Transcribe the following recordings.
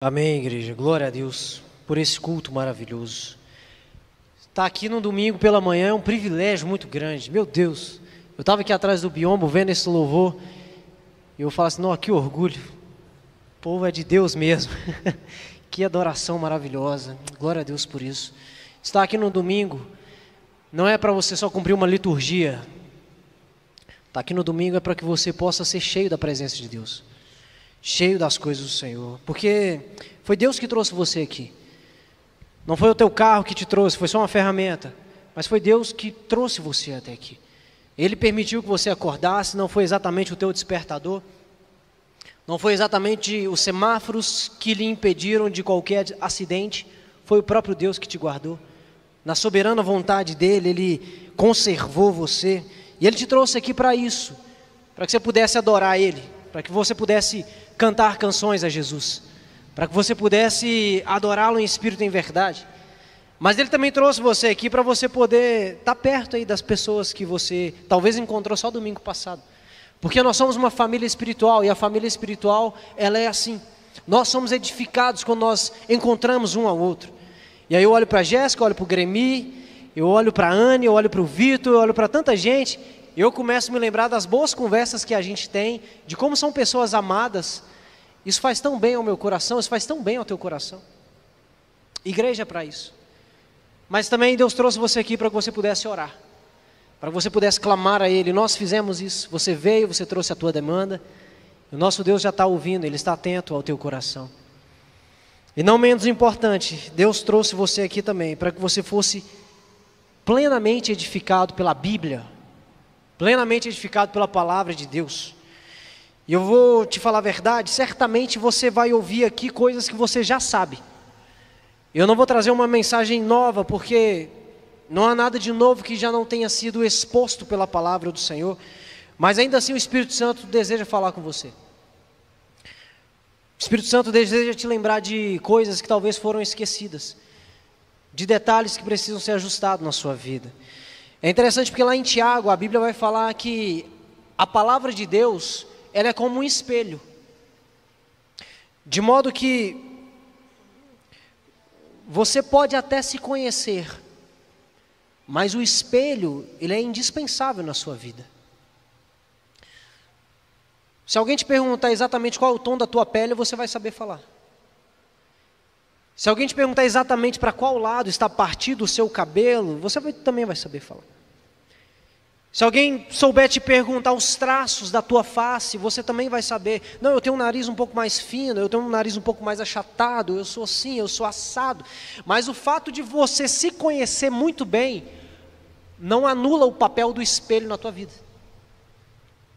Amém, igreja. Glória a Deus por esse culto maravilhoso. Estar aqui no domingo pela manhã é um privilégio muito grande. Meu Deus, eu estava aqui atrás do biombo vendo esse louvor e eu falo assim, não, que orgulho. O povo é de Deus mesmo. Que adoração maravilhosa. Glória a Deus por isso. Estar aqui no domingo não é para você só cumprir uma liturgia. Estar aqui no domingo é para que você possa ser cheio da presença de Deus, cheio das coisas do Senhor, porque foi Deus que trouxe você aqui. Não foi o teu carro que te trouxe, foi só uma ferramenta, mas foi Deus que trouxe você até aqui. Ele permitiu que você acordasse, não foi exatamente o teu despertador, não foi exatamente os semáforos que lhe impediram de qualquer acidente, foi o próprio Deus que te guardou. Na soberana vontade dele, Ele conservou você, e Ele te trouxe aqui para isso, para que você pudesse adorar Ele, para que você pudesse cantar canções a Jesus, para que você pudesse adorá-lo em espírito e em verdade. Mas Ele também trouxe você aqui para você poder estar perto aí das pessoas que você talvez encontrou só domingo passado. Porque nós somos uma família espiritual, e a família espiritual, ela é assim. Nós somos edificados quando nós encontramos um ao outro. E aí eu olho para a Jéssica, eu olho para o Gremi, eu olho para a Anne, eu olho para o Vitor, eu olho para tanta gente, e eu começo a me lembrar das boas conversas que a gente tem, de como são pessoas amadas. Isso faz tão bem ao meu coração, isso faz tão bem ao teu coração. Igreja é para isso. Mas também Deus trouxe você aqui para que você pudesse orar, para que você pudesse clamar a Ele. Nós fizemos isso, você veio, você trouxe a tua demanda, o nosso Deus já está ouvindo, Ele está atento ao teu coração. E não menos importante, Deus trouxe você aqui também, para que você fosse plenamente edificado pela Bíblia, plenamente edificado pela palavra de Deus. E eu vou te falar a verdade, certamente você vai ouvir aqui coisas que você já sabe. Eu não vou trazer uma mensagem nova, porque não há nada de novo que já não tenha sido exposto pela palavra do Senhor, mas ainda assim o Espírito Santo deseja falar com você. O Espírito Santo deseja te lembrar de coisas que talvez foram esquecidas, de detalhes que precisam ser ajustados na sua vida. É interessante porque lá em Tiago, a Bíblia vai falar que a palavra de Deus, ela é como um espelho. De modo que você pode até se conhecer, mas o espelho, ele é indispensável na sua vida. Se alguém te perguntar exatamente qual é o tom da tua pele, você vai saber falar. Se alguém te perguntar exatamente para qual lado está partido o seu cabelo, você também vai saber falar. Se alguém souber te perguntar os traços da tua face, você também vai saber. Não, eu tenho um nariz um pouco mais fino, eu tenho um nariz um pouco mais achatado, eu sou assim, eu sou assado. Mas o fato de você se conhecer muito bem, não anula o papel do espelho na tua vida.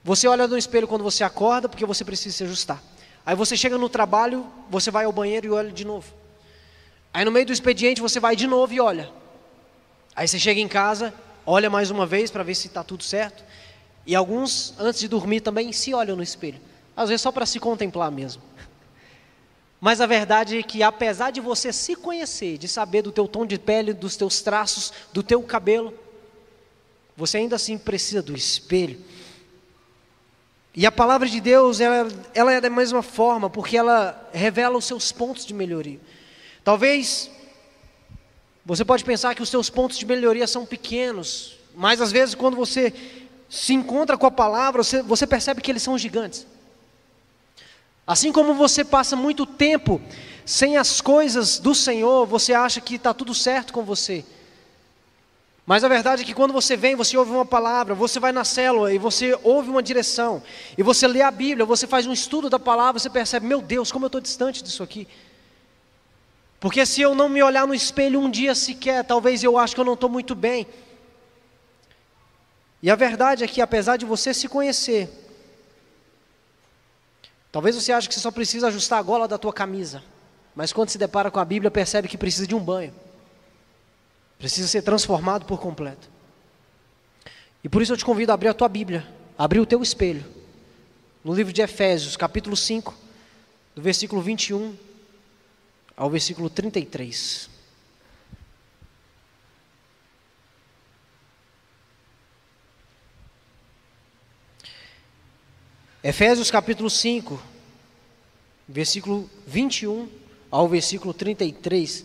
Você olha no espelho quando você acorda, porque você precisa se ajustar. Aí você chega no trabalho, você vai ao banheiro e olha de novo. Aí no meio do expediente você vai de novo e olha. Aí você chega em casa, olha mais uma vez para ver se está tudo certo. E alguns, antes de dormir também, se olham no espelho. Às vezes só para se contemplar mesmo. Mas a verdade é que apesar de você se conhecer, de saber do teu tom de pele, dos teus traços, do teu cabelo, você ainda assim precisa do espelho. E a palavra de Deus, ela é da mesma forma, porque ela revela os seus pontos de melhoria. Talvez você pode pensar que os seus pontos de melhoria são pequenos, mas às vezes quando você se encontra com a palavra, você percebe que eles são gigantes. Assim como você passa muito tempo sem as coisas do Senhor, você acha que está tudo certo com você. Mas a verdade é que quando você vem, você ouve uma palavra, você vai na célula e você ouve uma direção, e você lê a Bíblia, você faz um estudo da palavra, você percebe, meu Deus, como eu estou distante disso aqui. Porque se eu não me olhar no espelho um dia sequer, talvez eu acho que eu não estou muito bem. E a verdade é que apesar de você se conhecer, talvez você ache que você só precisa ajustar a gola da tua camisa, mas quando se depara com a Bíblia, percebe que precisa de um banho. Precisa ser transformado por completo. E por isso eu te convido a abrir a tua Bíblia, a abrir o teu espelho, no livro de Efésios, capítulo 5, do versículo 21 ao versículo 33. Efésios capítulo 5, versículo 21 ao versículo 33.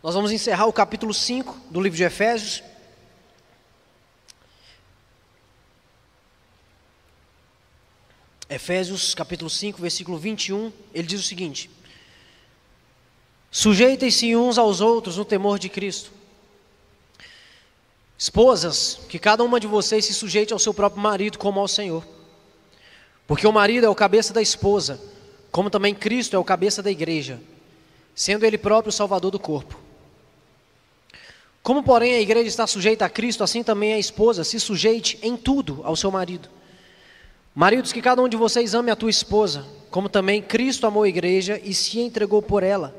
Nós vamos encerrar o capítulo 5 do livro de Efésios. Efésios capítulo 5, versículo 21, ele diz o seguinte: sujeitem-se uns aos outros no temor de Cristo. Esposas, que cada uma de vocês se sujeite ao seu próprio marido como ao Senhor. Porque o marido é o cabeça da esposa, como também Cristo é o cabeça da igreja, sendo ele próprio o salvador do corpo. Como, porém, a igreja está sujeita a Cristo, assim também a esposa se sujeite em tudo ao seu marido. Maridos, que cada um de vocês ame a tua esposa, como também Cristo amou a igreja e se entregou por ela,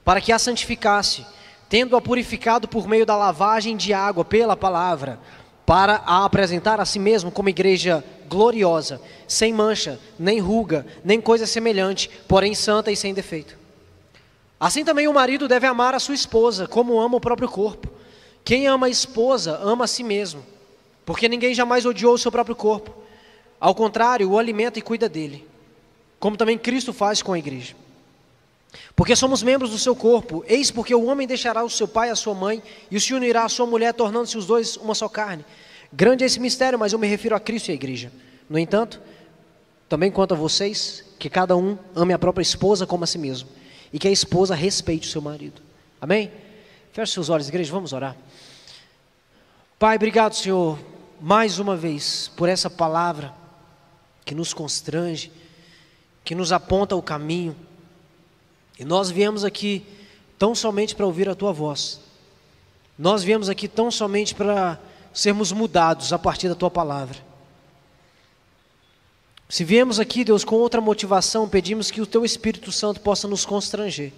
para que a santificasse, tendo-a purificado por meio da lavagem de água pela palavra, para a apresentar a si mesmo como igreja gloriosa, sem mancha, nem ruga, nem coisa semelhante, porém santa e sem defeito. Assim também o marido deve amar a sua esposa, como ama o próprio corpo. Quem ama a esposa, ama a si mesmo, porque ninguém jamais odiou o seu próprio corpo. Ao contrário, o alimenta e cuida dele, como também Cristo faz com a igreja. Porque somos membros do seu corpo. Eis porque o homem deixará o seu pai e a sua mãe, e se unirá à sua mulher, tornando-se os dois uma só carne. Grande é esse mistério, mas eu me refiro a Cristo e à igreja. No entanto, também quanto a vocês, que cada um ame a própria esposa como a si mesmo, e que a esposa respeite o seu marido. Amém? Feche seus olhos, igreja, vamos orar. Pai, obrigado, Senhor, mais uma vez, por essa palavra que nos constrange, que nos aponta o caminho. E nós viemos aqui tão somente para ouvir a tua voz. Nós viemos aqui tão somente para sermos mudados a partir da tua palavra. Se viemos aqui, Deus, com outra motivação, pedimos que o teu Espírito Santo possa nos constranger,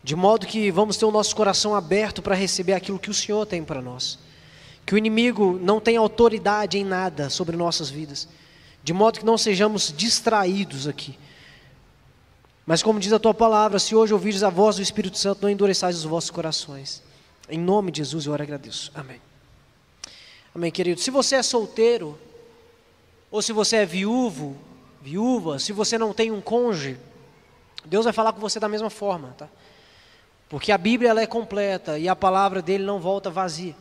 de modo que vamos ter o nosso coração aberto para receber aquilo que o Senhor tem para nós. Que o inimigo não tenha autoridade em nada sobre nossas vidas, de modo que não sejamos distraídos aqui. Mas como diz a tua palavra, se hoje ouvires a voz do Espírito Santo, não endureçais os vossos corações. Em nome de Jesus eu oro e agradeço. Amém. Amém, querido. Se você é solteiro, ou se você é viúva, se você não tem um cônjuge, Deus vai falar com você da mesma forma, tá? Porque a Bíblia ela é completa e a palavra dele não volta vazia.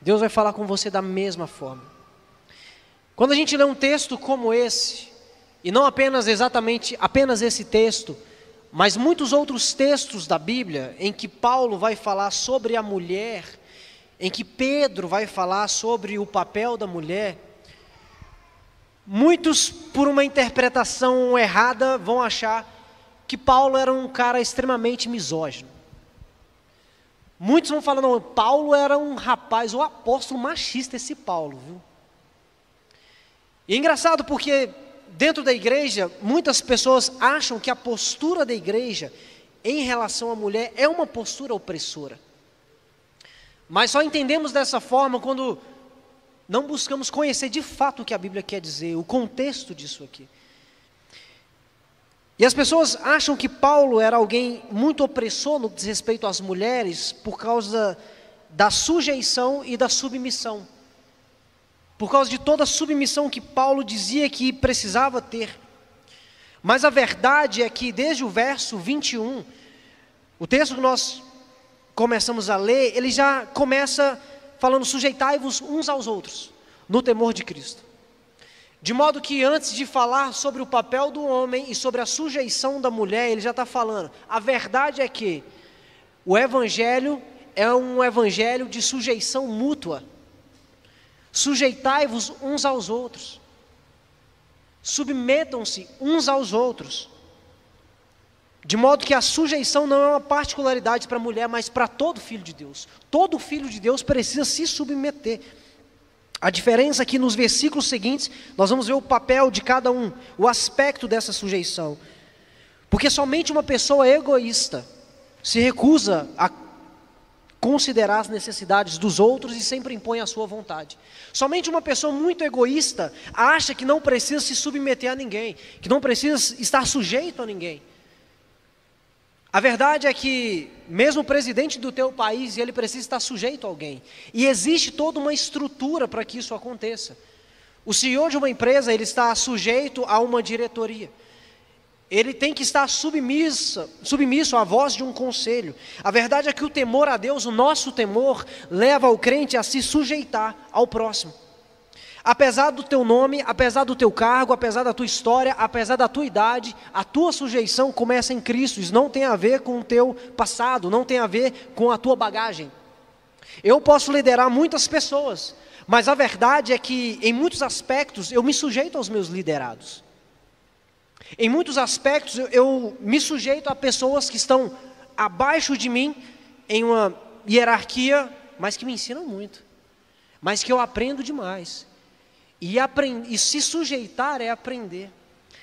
Deus vai falar com você da mesma forma. Quando a gente lê um texto como esse, e não apenas esse texto, mas muitos outros textos da Bíblia, em que Paulo vai falar sobre a mulher, em que Pedro vai falar sobre o papel da mulher, muitos, por uma interpretação errada, vão achar que Paulo era um cara extremamente misógino. Muitos vão falar, não, Paulo era um rapaz, o apóstolo machista, esse Paulo, viu? E é engraçado porque dentro da igreja, muitas pessoas acham que a postura da igreja em relação à mulher é uma postura opressora. Mas só entendemos dessa forma quando não buscamos conhecer de fato o que a Bíblia quer dizer, o contexto disso aqui. E as pessoas acham que Paulo era alguém muito opressor no que diz respeito às mulheres por causa da sujeição e da submissão. Por causa de toda a submissão que Paulo dizia que precisava ter. Mas a verdade é que desde o verso 21, o texto que nós começamos a ler, ele já começa falando: sujeitai-vos uns aos outros, no temor de Cristo. De modo que antes de falar sobre o papel do homem e sobre a sujeição da mulher, ele já está falando, a verdade é que o evangelho é um evangelho de sujeição mútua. Sujeitai-vos uns aos outros, submetam-se uns aos outros, de modo que a sujeição não é uma particularidade para a mulher, mas para todo filho de Deus. Todo filho de Deus precisa se submeter. A diferença é que nos versículos seguintes, nós vamos ver o papel de cada um, o aspecto dessa sujeição. Porque somente uma pessoa egoísta se recusa a considerar as necessidades dos outros e sempre impõe a sua vontade. Somente uma pessoa muito egoísta acha que não precisa se submeter a ninguém, que não precisa estar sujeito a ninguém. A verdade é que mesmo o presidente do teu país, ele precisa estar sujeito a alguém. E existe toda uma estrutura para que isso aconteça. O CEO de uma empresa, ele está sujeito a uma diretoria. Ele tem que estar submisso à voz de um conselho. A verdade é que o temor a Deus, o nosso temor, leva o crente a se sujeitar ao próximo. Apesar do teu nome, apesar do teu cargo, apesar da tua história, apesar da tua idade, a tua sujeição começa em Cristo. Isso não tem a ver com o teu passado, não tem a ver com a tua bagagem. Eu posso liderar muitas pessoas, mas a verdade é que em muitos aspectos eu me sujeito aos meus liderados. Em muitos aspectos eu me sujeito a pessoas que estão abaixo de mim em uma hierarquia, mas que me ensinam muito, mas que eu aprendo demais. E se sujeitar é aprender.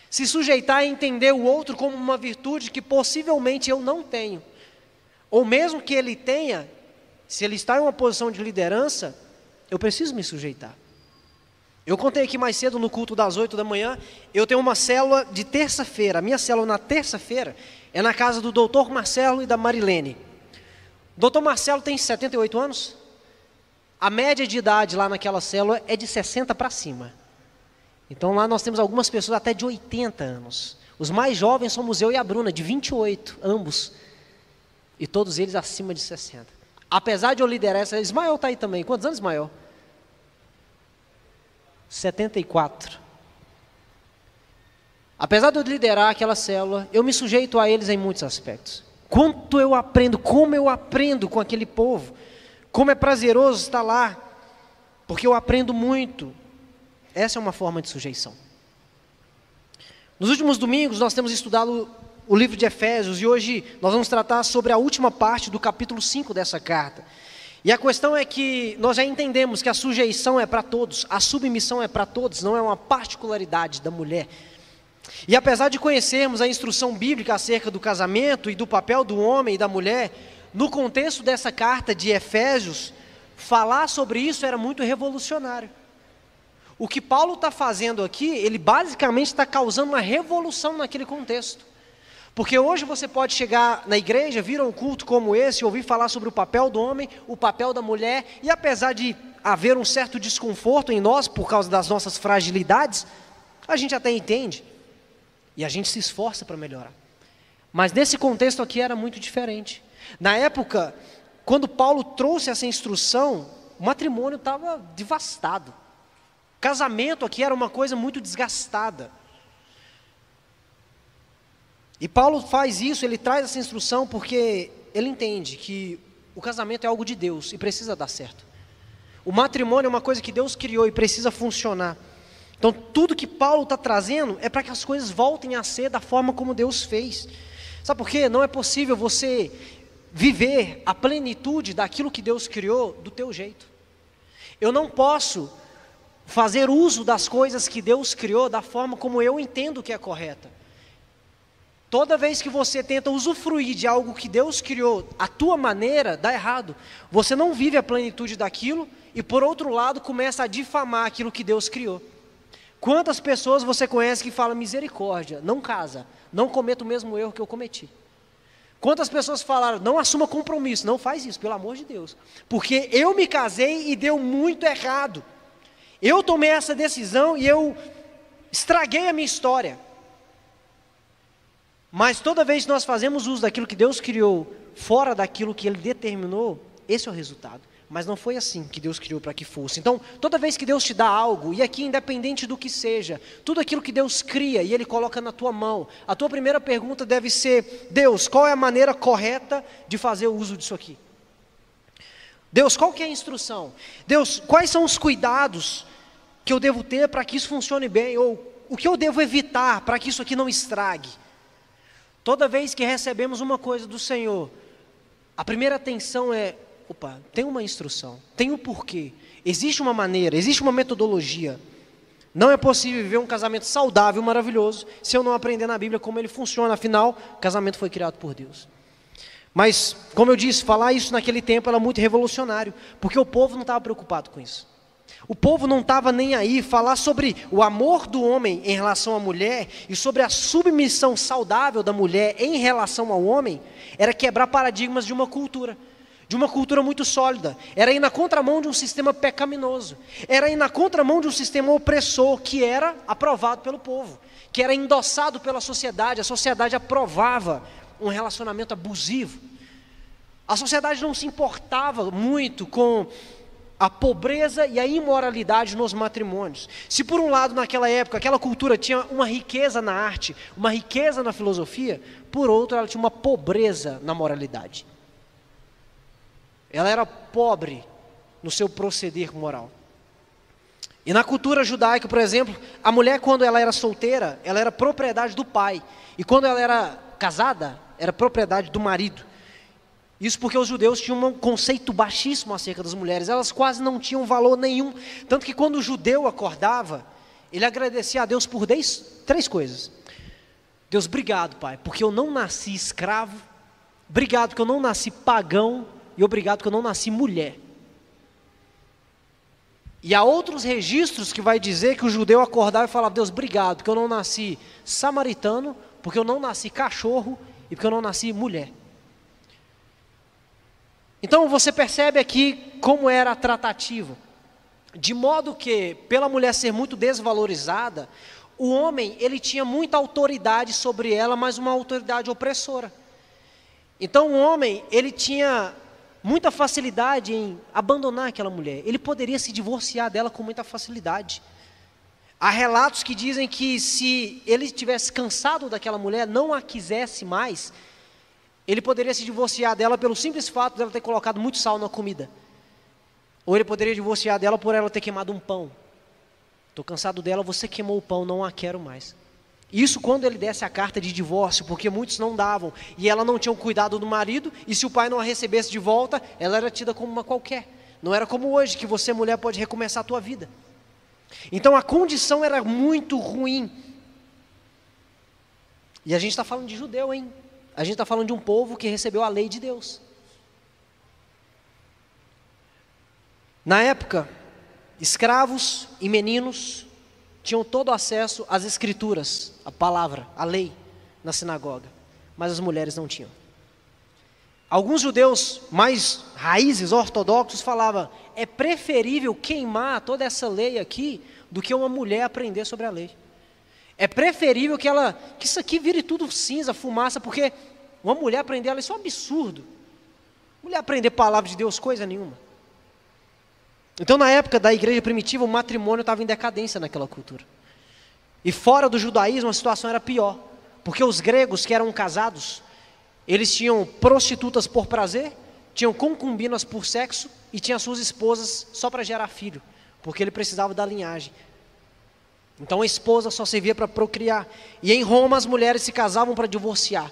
Se sujeitar é entender o outro como uma virtude que possivelmente eu não tenho. Ou mesmo que ele tenha, se ele está em uma posição de liderança, eu preciso me sujeitar. Eu contei aqui mais cedo no culto das 8 da manhã, eu tenho uma célula de terça-feira. A minha célula na terça-feira é na casa do doutor Marcelo e da Marilene. O doutor Marcelo tem 78 anos. A média de idade lá naquela célula é de 60 para cima. Então lá nós temos algumas pessoas até de 80 anos. Os mais jovens somos eu e a Bruna, de 28, ambos. E todos eles acima de 60. Apesar de eu liderar essa... Ismael está aí também. Quantos anos, Ismael? 74. Apesar de eu liderar aquela célula, eu me sujeito a eles em muitos aspectos. Quanto eu aprendo, como eu aprendo com aquele povo. Como é prazeroso estar lá, porque eu aprendo muito. Essa é uma forma de sujeição. Nos últimos domingos nós temos estudado o livro de Efésios e hoje nós vamos tratar sobre a última parte do capítulo 5 dessa carta. E a questão é que nós já entendemos que a sujeição é para todos, a submissão é para todos, não é uma particularidade da mulher. E apesar de conhecermos a instrução bíblica acerca do casamento e do papel do homem e da mulher, no contexto dessa carta de Efésios, falar sobre isso era muito revolucionário. O que Paulo está fazendo aqui, ele basicamente está causando uma revolução naquele contexto. Porque hoje você pode chegar na igreja, vir a um culto como esse, ouvir falar sobre o papel do homem, o papel da mulher, e apesar de haver um certo desconforto em nós, por causa das nossas fragilidades, a gente até entende, e a gente se esforça para melhorar. Mas nesse contexto aqui era muito diferente. Na época, quando Paulo trouxe essa instrução, o matrimônio estava devastado. Casamento aqui era uma coisa muito desgastada. E Paulo faz isso, ele traz essa instrução porque ele entende que o casamento é algo de Deus e precisa dar certo. O matrimônio é uma coisa que Deus criou e precisa funcionar. Então tudo que Paulo está trazendo é para que as coisas voltem a ser da forma como Deus fez. Sabe por quê? Não é possível você viver a plenitude daquilo que Deus criou do teu jeito. Eu não posso fazer uso das coisas que Deus criou da forma como eu entendo que é correta. Toda vez que você tenta usufruir de algo que Deus criou, a tua maneira, dá errado. Você não vive a plenitude daquilo e por outro lado começa a difamar aquilo que Deus criou. Quantas pessoas você conhece que falam misericórdia, não casa, não cometa o mesmo erro que eu cometi? Quantas pessoas falaram, não assuma compromisso, não faz isso, pelo amor de Deus. Porque eu me casei e deu muito errado. Eu tomei essa decisão e eu estraguei a minha história. Mas toda vez que nós fazemos uso daquilo que Deus criou, fora daquilo que Ele determinou, esse é o resultado. Mas não foi assim que Deus criou para que fosse. Então, toda vez que Deus te dá algo, e aqui independente do que seja, tudo aquilo que Deus cria e Ele coloca na tua mão, a tua primeira pergunta deve ser, Deus, qual é a maneira correta de fazer o uso disso aqui? Deus, qual que é a instrução? Deus, quais são os cuidados que eu devo ter para que isso funcione bem? Ou o que eu devo evitar para que isso aqui não estrague? Toda vez que recebemos uma coisa do Senhor, a primeira atenção é, opa, tem uma instrução, tem um porquê, existe uma maneira, existe uma metodologia. Não é possível viver um casamento saudável, maravilhoso, se eu não aprender na Bíblia como ele funciona. Afinal, o casamento foi criado por Deus. Mas, como eu disse, falar isso naquele tempo era muito revolucionário, porque o povo não estava preocupado com isso. O povo não estava nem aí. Falar sobre o amor do homem em relação à mulher e sobre a submissão saudável da mulher em relação ao homem era quebrar paradigmas de uma cultura muito sólida. Era ir na contramão de um sistema pecaminoso. Era ir na contramão de um sistema opressor que era aprovado pelo povo, que era endossado pela sociedade. A sociedade aprovava um relacionamento abusivo. A sociedade não se importava muito com a pobreza e a imoralidade nos matrimônios. Se por um lado naquela época, aquela cultura tinha uma riqueza na arte, uma riqueza na filosofia, por outro ela tinha uma pobreza na moralidade. Ela era pobre no seu proceder moral. E na cultura judaica, por exemplo, a mulher quando ela era solteira, ela era propriedade do pai. E quando ela era casada, era propriedade do marido. Isso porque os judeus tinham um conceito baixíssimo acerca das mulheres. Elas quase não tinham valor nenhum. Tanto que quando o judeu acordava, ele agradecia a Deus por três coisas. Deus, obrigado, Pai, porque eu não nasci escravo. Obrigado porque eu não nasci pagão. E obrigado porque eu não nasci mulher. E há outros registros que vai dizer que o judeu acordava e falava: Deus, obrigado porque eu não nasci samaritano, porque eu não nasci cachorro e porque eu não nasci mulher. Então você percebe aqui como era a tratativa. De modo que, pela mulher ser muito desvalorizada, o homem ele tinha muita autoridade sobre ela, mas uma autoridade opressora. Então o homem ele tinha muita facilidade em abandonar aquela mulher. Ele poderia se divorciar dela com muita facilidade. Há relatos que dizem que se ele estivesse cansado daquela mulher, não a quisesse mais, ele poderia se divorciar dela pelo simples fato dela ter colocado muito sal na comida. Ou ele poderia divorciar dela por ela ter queimado um pão. Estou cansado dela, você queimou o pão, não a quero mais. Isso quando ele desse a carta de divórcio, porque muitos não davam, e ela não tinha o cuidado do marido, e se o pai não a recebesse de volta, ela era tida como uma qualquer. Não era como hoje, que você, mulher, pode recomeçar a tua vida. Então a condição era muito ruim. E a gente está falando de judeu, hein? A gente está falando de um povo que recebeu a lei de Deus. Na época, escravos e meninos tinham todo acesso às escrituras, a palavra, a lei, na sinagoga, mas as mulheres não tinham. Alguns judeus mais raízes, ortodoxos, falavam: é preferível queimar toda essa lei aqui do que uma mulher aprender sobre a lei. É preferível que isso aqui vire tudo cinza, fumaça, porque uma mulher aprender ela, isso é um absurdo. Mulher aprender a palavra de Deus, coisa nenhuma. Então, na época da igreja primitiva, o matrimônio estava em decadência naquela cultura. E fora do judaísmo, a situação era pior. Porque os gregos que eram casados, eles tinham prostitutas por prazer, tinham concubinas por sexo e tinham suas esposas só para gerar filho, porque ele precisava da linhagem. Então a esposa só servia para procriar. E em Roma as mulheres se casavam para divorciar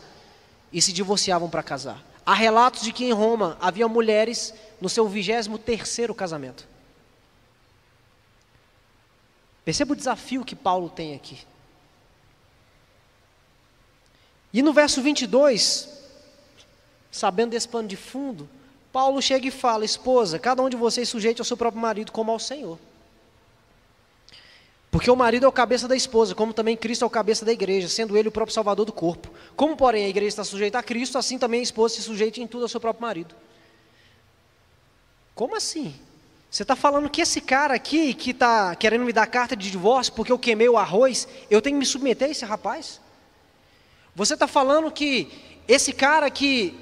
e se divorciavam para casar. Há relatos de que em Roma havia mulheres no seu 23º casamento. Perceba o desafio que Paulo tem aqui. E no verso 22, sabendo desse pano de fundo, Paulo chega e fala: esposa, cada um de vocês sujeite ao seu próprio marido como ao Senhor. Porque o marido é o cabeça da esposa, como também Cristo é o cabeça da igreja, sendo ele o próprio salvador do corpo. Como, porém, a igreja está sujeita a Cristo, assim também a esposa se sujeite em tudo ao seu próprio marido. Como assim? Você está falando que esse cara aqui, que está querendo me dar carta de divórcio porque eu queimei o arroz, eu tenho que me submeter a esse rapaz? Você está falando que esse cara que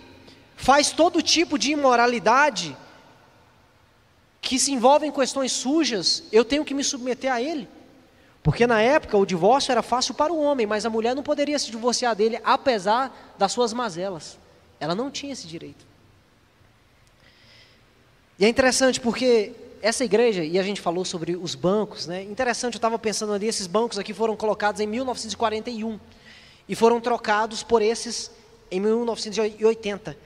faz todo tipo de imoralidade, que se envolve em questões sujas, eu tenho que me submeter a ele? Porque na época o divórcio era fácil para o homem, mas a mulher não poderia se divorciar dele, apesar das suas mazelas. Ela não tinha esse direito. E é interessante porque essa igreja, e a gente falou sobre os bancos, né? Interessante, eu estava pensando ali, esses bancos aqui foram colocados em 1941 e foram trocados por esses em 1980.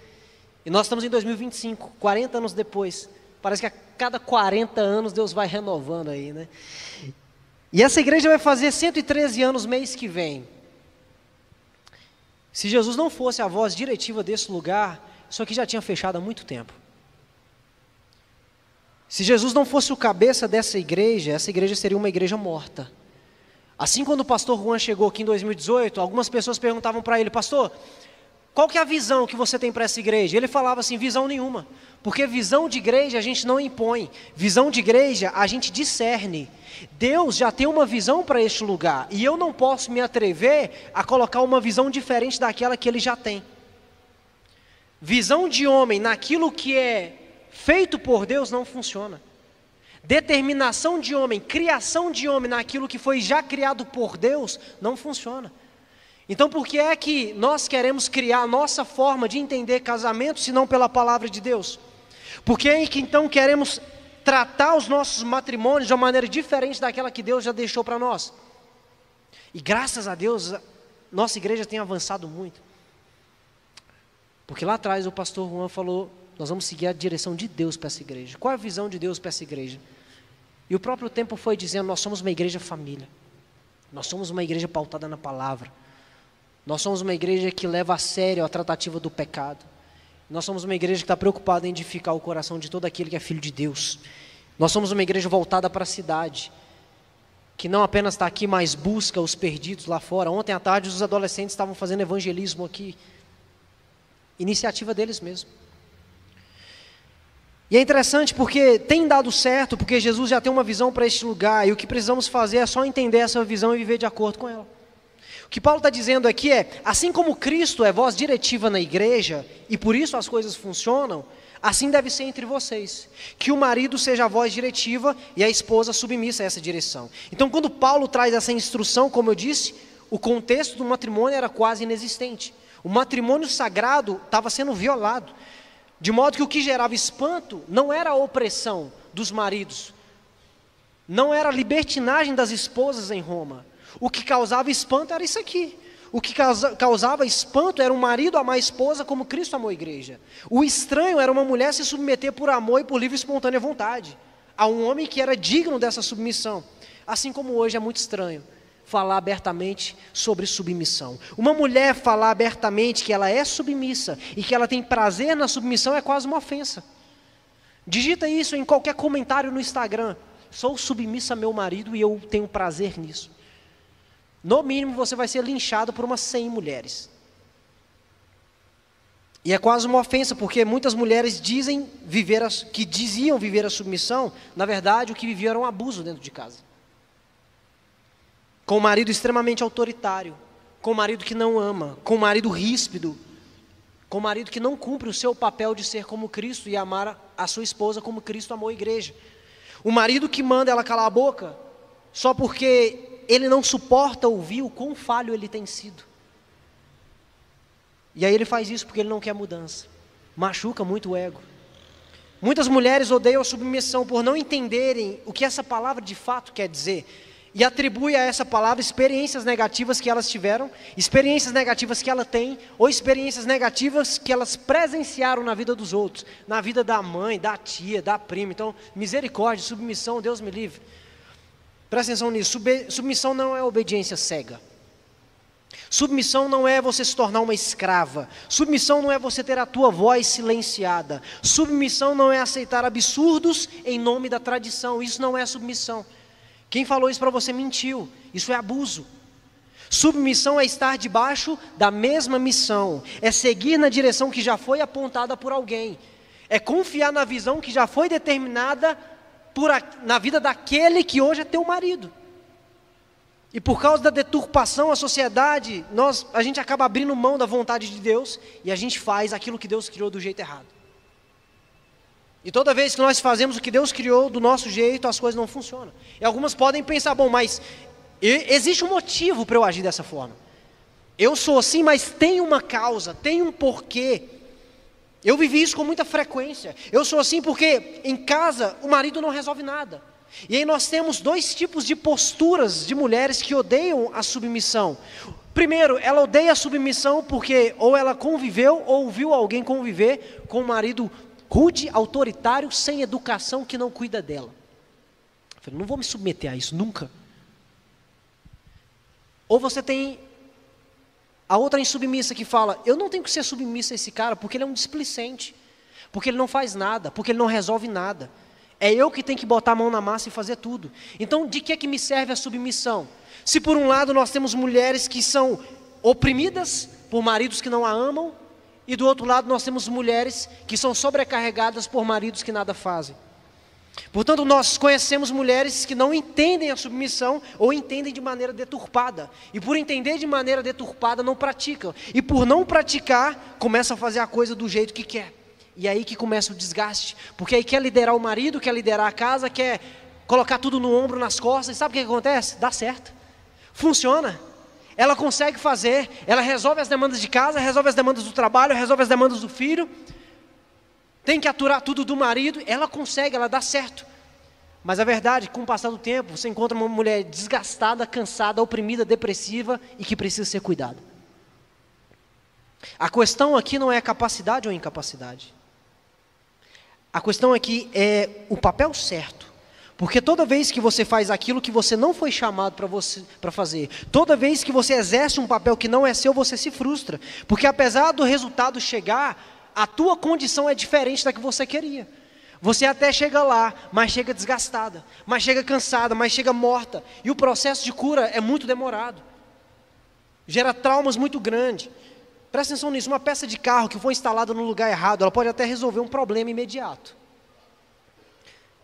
E nós estamos em 2025, 40 anos depois. Parece que a cada 40 anos Deus vai renovando aí, né? E essa igreja vai fazer 113 anos mês que vem. Se Jesus não fosse a voz diretiva desse lugar, isso aqui já tinha fechado há muito tempo. Se Jesus não fosse o cabeça dessa igreja, essa igreja seria uma igreja morta. Assim, quando o pastor Juan chegou aqui em 2018, algumas pessoas perguntavam para ele: pastor, qual que é a visão que você tem para essa igreja? Ele falava assim: visão nenhuma, porque visão de igreja a gente não impõe, visão de igreja a gente discerne. Deus já tem uma visão para este lugar, e eu não posso me atrever a colocar uma visão diferente daquela que Ele já tem. Visão de homem naquilo que é feito por Deus não funciona. Determinação de homem, criação de homem naquilo que foi já criado por Deus não funciona. Então por que é que nós queremos criar a nossa forma de entender casamento, se não pela palavra de Deus? Por que é que então queremos tratar os nossos matrimônios de uma maneira diferente daquela que Deus já deixou para nós? E graças a Deus, nossa igreja tem avançado muito. Porque lá atrás o pastor Juan falou: nós vamos seguir a direção de Deus para essa igreja. Qual é a visão de Deus para essa igreja? E o próprio tempo foi dizendo: nós somos uma igreja família. Nós somos uma igreja pautada na palavra. Nós somos uma igreja que leva a sério a tratativa do pecado. Nós somos uma igreja que está preocupada em edificar o coração de todo aquele que é filho de Deus. Nós somos uma igreja voltada para a cidade, que não apenas está aqui, mas busca os perdidos lá fora. Ontem à tarde os adolescentes estavam fazendo evangelismo aqui. Iniciativa deles mesmo. E é interessante porque tem dado certo, porque Jesus já tem uma visão para este lugar, e o que precisamos fazer é só entender essa visão e viver de acordo com ela. O que Paulo está dizendo aqui é: assim como Cristo é voz diretiva na igreja, e por isso as coisas funcionam, assim deve ser entre vocês, que o marido seja a voz diretiva e a esposa submissa a essa direção. Então quando Paulo traz essa instrução, como eu disse, o contexto do matrimônio era quase inexistente. O matrimônio sagrado estava sendo violado, de modo que o que gerava espanto não era a opressão dos maridos, não era a libertinagem das esposas em Roma. O que causava espanto era isso aqui. O que causava espanto era um marido amar a esposa como Cristo amou a igreja. O estranho era uma mulher se submeter por amor e por livre e espontânea vontade a um homem que era digno dessa submissão. Assim como hoje é muito estranho falar abertamente sobre submissão. Uma mulher falar abertamente que ela é submissa e que ela tem prazer na submissão é quase uma ofensa. Digita isso em qualquer comentário no Instagram: sou submissa a meu marido e eu tenho prazer nisso. No mínimo você vai ser linchado por umas 100 mulheres. E é quase uma ofensa, porque muitas mulheres que diziam viver a submissão, na verdade o que viviam era um abuso dentro de casa. Com um marido extremamente autoritário, com um marido que não ama, com um marido ríspido, com um marido que não cumpre o seu papel de ser como Cristo e amar a sua esposa como Cristo amou a igreja. O marido que manda ela calar a boca só porque ele não suporta ouvir o quão falho ele tem sido. E aí ele faz isso porque ele não quer mudança. Machuca muito o ego. Muitas mulheres odeiam a submissão por não entenderem o que essa palavra de fato quer dizer. E atribui a essa palavra experiências negativas que elas tiveram, experiências negativas que ela tem, ou experiências negativas que elas presenciaram na vida dos outros, na vida da mãe, da tia, da prima. Então, misericórdia, submissão, Deus me livre. Presta atenção nisso. Submissão não é obediência cega. Submissão não é você se tornar uma escrava. Submissão não é você ter a tua voz silenciada. Submissão não é aceitar absurdos em nome da tradição. Isso não é submissão. Quem falou isso para você mentiu. Isso é abuso. Submissão é estar debaixo da mesma missão. É seguir na direção que já foi apontada por alguém. É confiar na visão que já foi determinada na vida daquele que hoje é teu marido. E por causa da deturpação, a sociedade, a gente acaba abrindo mão da vontade de Deus e a gente faz aquilo que Deus criou do jeito errado. E toda vez que nós fazemos o que Deus criou do nosso jeito, as coisas não funcionam. E algumas podem pensar: bom, mas existe um motivo para eu agir dessa forma. Eu sou assim, mas tem uma causa, tem um porquê. Eu vivi isso com muita frequência. Eu sou assim porque em casa o marido não resolve nada. E aí nós temos dois tipos de posturas de mulheres que odeiam a submissão. Primeiro, ela odeia a submissão porque ou ela conviveu ou viu alguém conviver com um marido rude, autoritário, sem educação, que não cuida dela. Eu falei: não vou me submeter a isso, nunca. Ou você tem a outra insubmissa que fala: eu não tenho que ser submissa a esse cara porque ele é um displicente, porque ele não faz nada, porque ele não resolve nada. É eu que tenho que botar a mão na massa e fazer tudo. Então, de que me serve a submissão? Se por um lado nós temos mulheres que são oprimidas por maridos que não a amam, e do outro lado nós temos mulheres que são sobrecarregadas por maridos que nada fazem. Portanto, nós conhecemos mulheres que não entendem a submissão ou entendem de maneira deturpada. E por entender de maneira deturpada, não praticam. E por não praticar, começam a fazer a coisa do jeito que quer. E aí que começa o desgaste. Porque aí quer liderar o marido, quer liderar a casa, quer colocar tudo no ombro, nas costas. E sabe o que acontece? Dá certo. Funciona. Ela consegue fazer, ela resolve as demandas de casa, resolve as demandas do trabalho, resolve as demandas do filho. Tem que aturar tudo do marido, ela consegue, ela dá certo. Mas a verdade é que com o passar do tempo, você encontra uma mulher desgastada, cansada, oprimida, depressiva e que precisa ser cuidada. A questão aqui não é capacidade ou incapacidade. A questão aqui é o papel certo. Porque toda vez que você faz aquilo que você não foi chamado para fazer, toda vez que você exerce um papel que não é seu, você se frustra. Porque apesar do resultado chegar, a tua condição é diferente da que você queria. Você até chega lá, mas chega desgastada, mas chega cansada, mas chega morta. E o processo de cura é muito demorado. Gera traumas muito grandes. Presta atenção nisso, uma peça de carro que foi instalada no lugar errado, ela pode até resolver um problema imediato.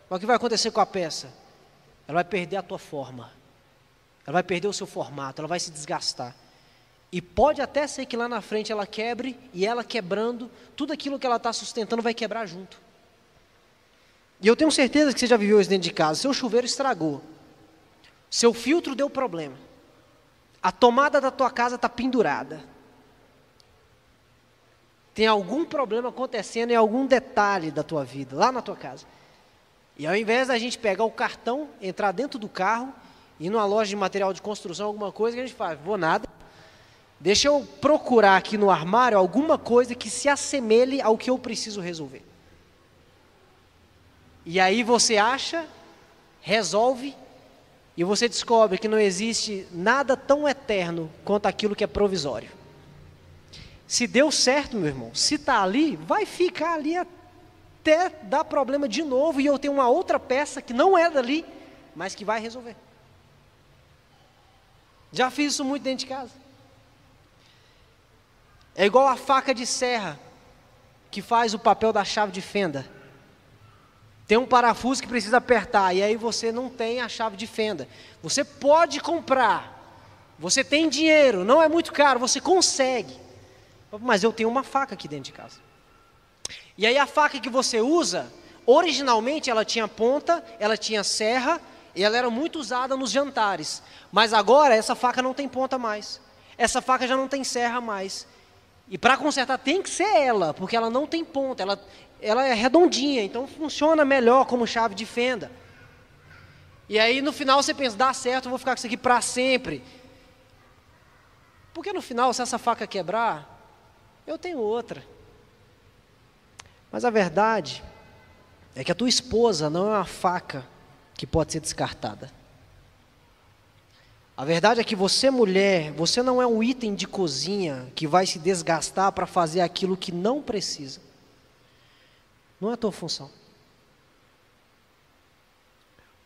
Mas o que vai acontecer com a peça? Ela vai perder a tua forma. Ela vai perder o seu formato, ela vai se desgastar. E pode até ser que lá na frente ela quebre, e ela quebrando, tudo aquilo que ela está sustentando vai quebrar junto. E eu tenho certeza que você já viveu isso dentro de casa. Seu chuveiro estragou. Seu filtro deu problema. A tomada da tua casa está pendurada. Tem algum problema acontecendo em algum detalhe da tua vida, lá na tua casa. E ao invés da gente pegar o cartão, entrar dentro do carro, ir numa loja de material de construção, alguma coisa, que a gente faz, vou nada. Deixa eu procurar aqui no armário alguma coisa que se assemelhe ao que eu preciso resolver. E aí você acha, resolve, e você descobre que não existe nada tão eterno quanto aquilo que é provisório. Se deu certo, meu irmão, se está ali, vai ficar ali até dar problema de novo, e eu tenho uma outra peça que não é dali, mas que vai resolver. Já fiz isso muito dentro de casa. É igual a faca de serra, que faz o papel da chave de fenda. Tem um parafuso que precisa apertar, e aí você não tem a chave de fenda. Você pode comprar, você tem dinheiro, não é muito caro, você consegue. Mas eu tenho uma faca aqui dentro de casa. E aí a faca que você usa, originalmente ela tinha ponta, ela tinha serra, e ela era muito usada nos jantares. Mas agora essa faca não tem ponta mais. Essa faca já não tem serra mais. E para consertar tem que ser ela, porque ela não tem ponta, ela é redondinha, então funciona melhor como chave de fenda. E aí no final você pensa, dá certo, eu vou ficar com isso aqui para sempre. Porque no final, se essa faca quebrar, eu tenho outra. Mas a verdade é que a tua esposa não é uma faca que pode ser descartada. A verdade é que você, mulher, você não é um item de cozinha que vai se desgastar para fazer aquilo que não precisa. Não é a tua função.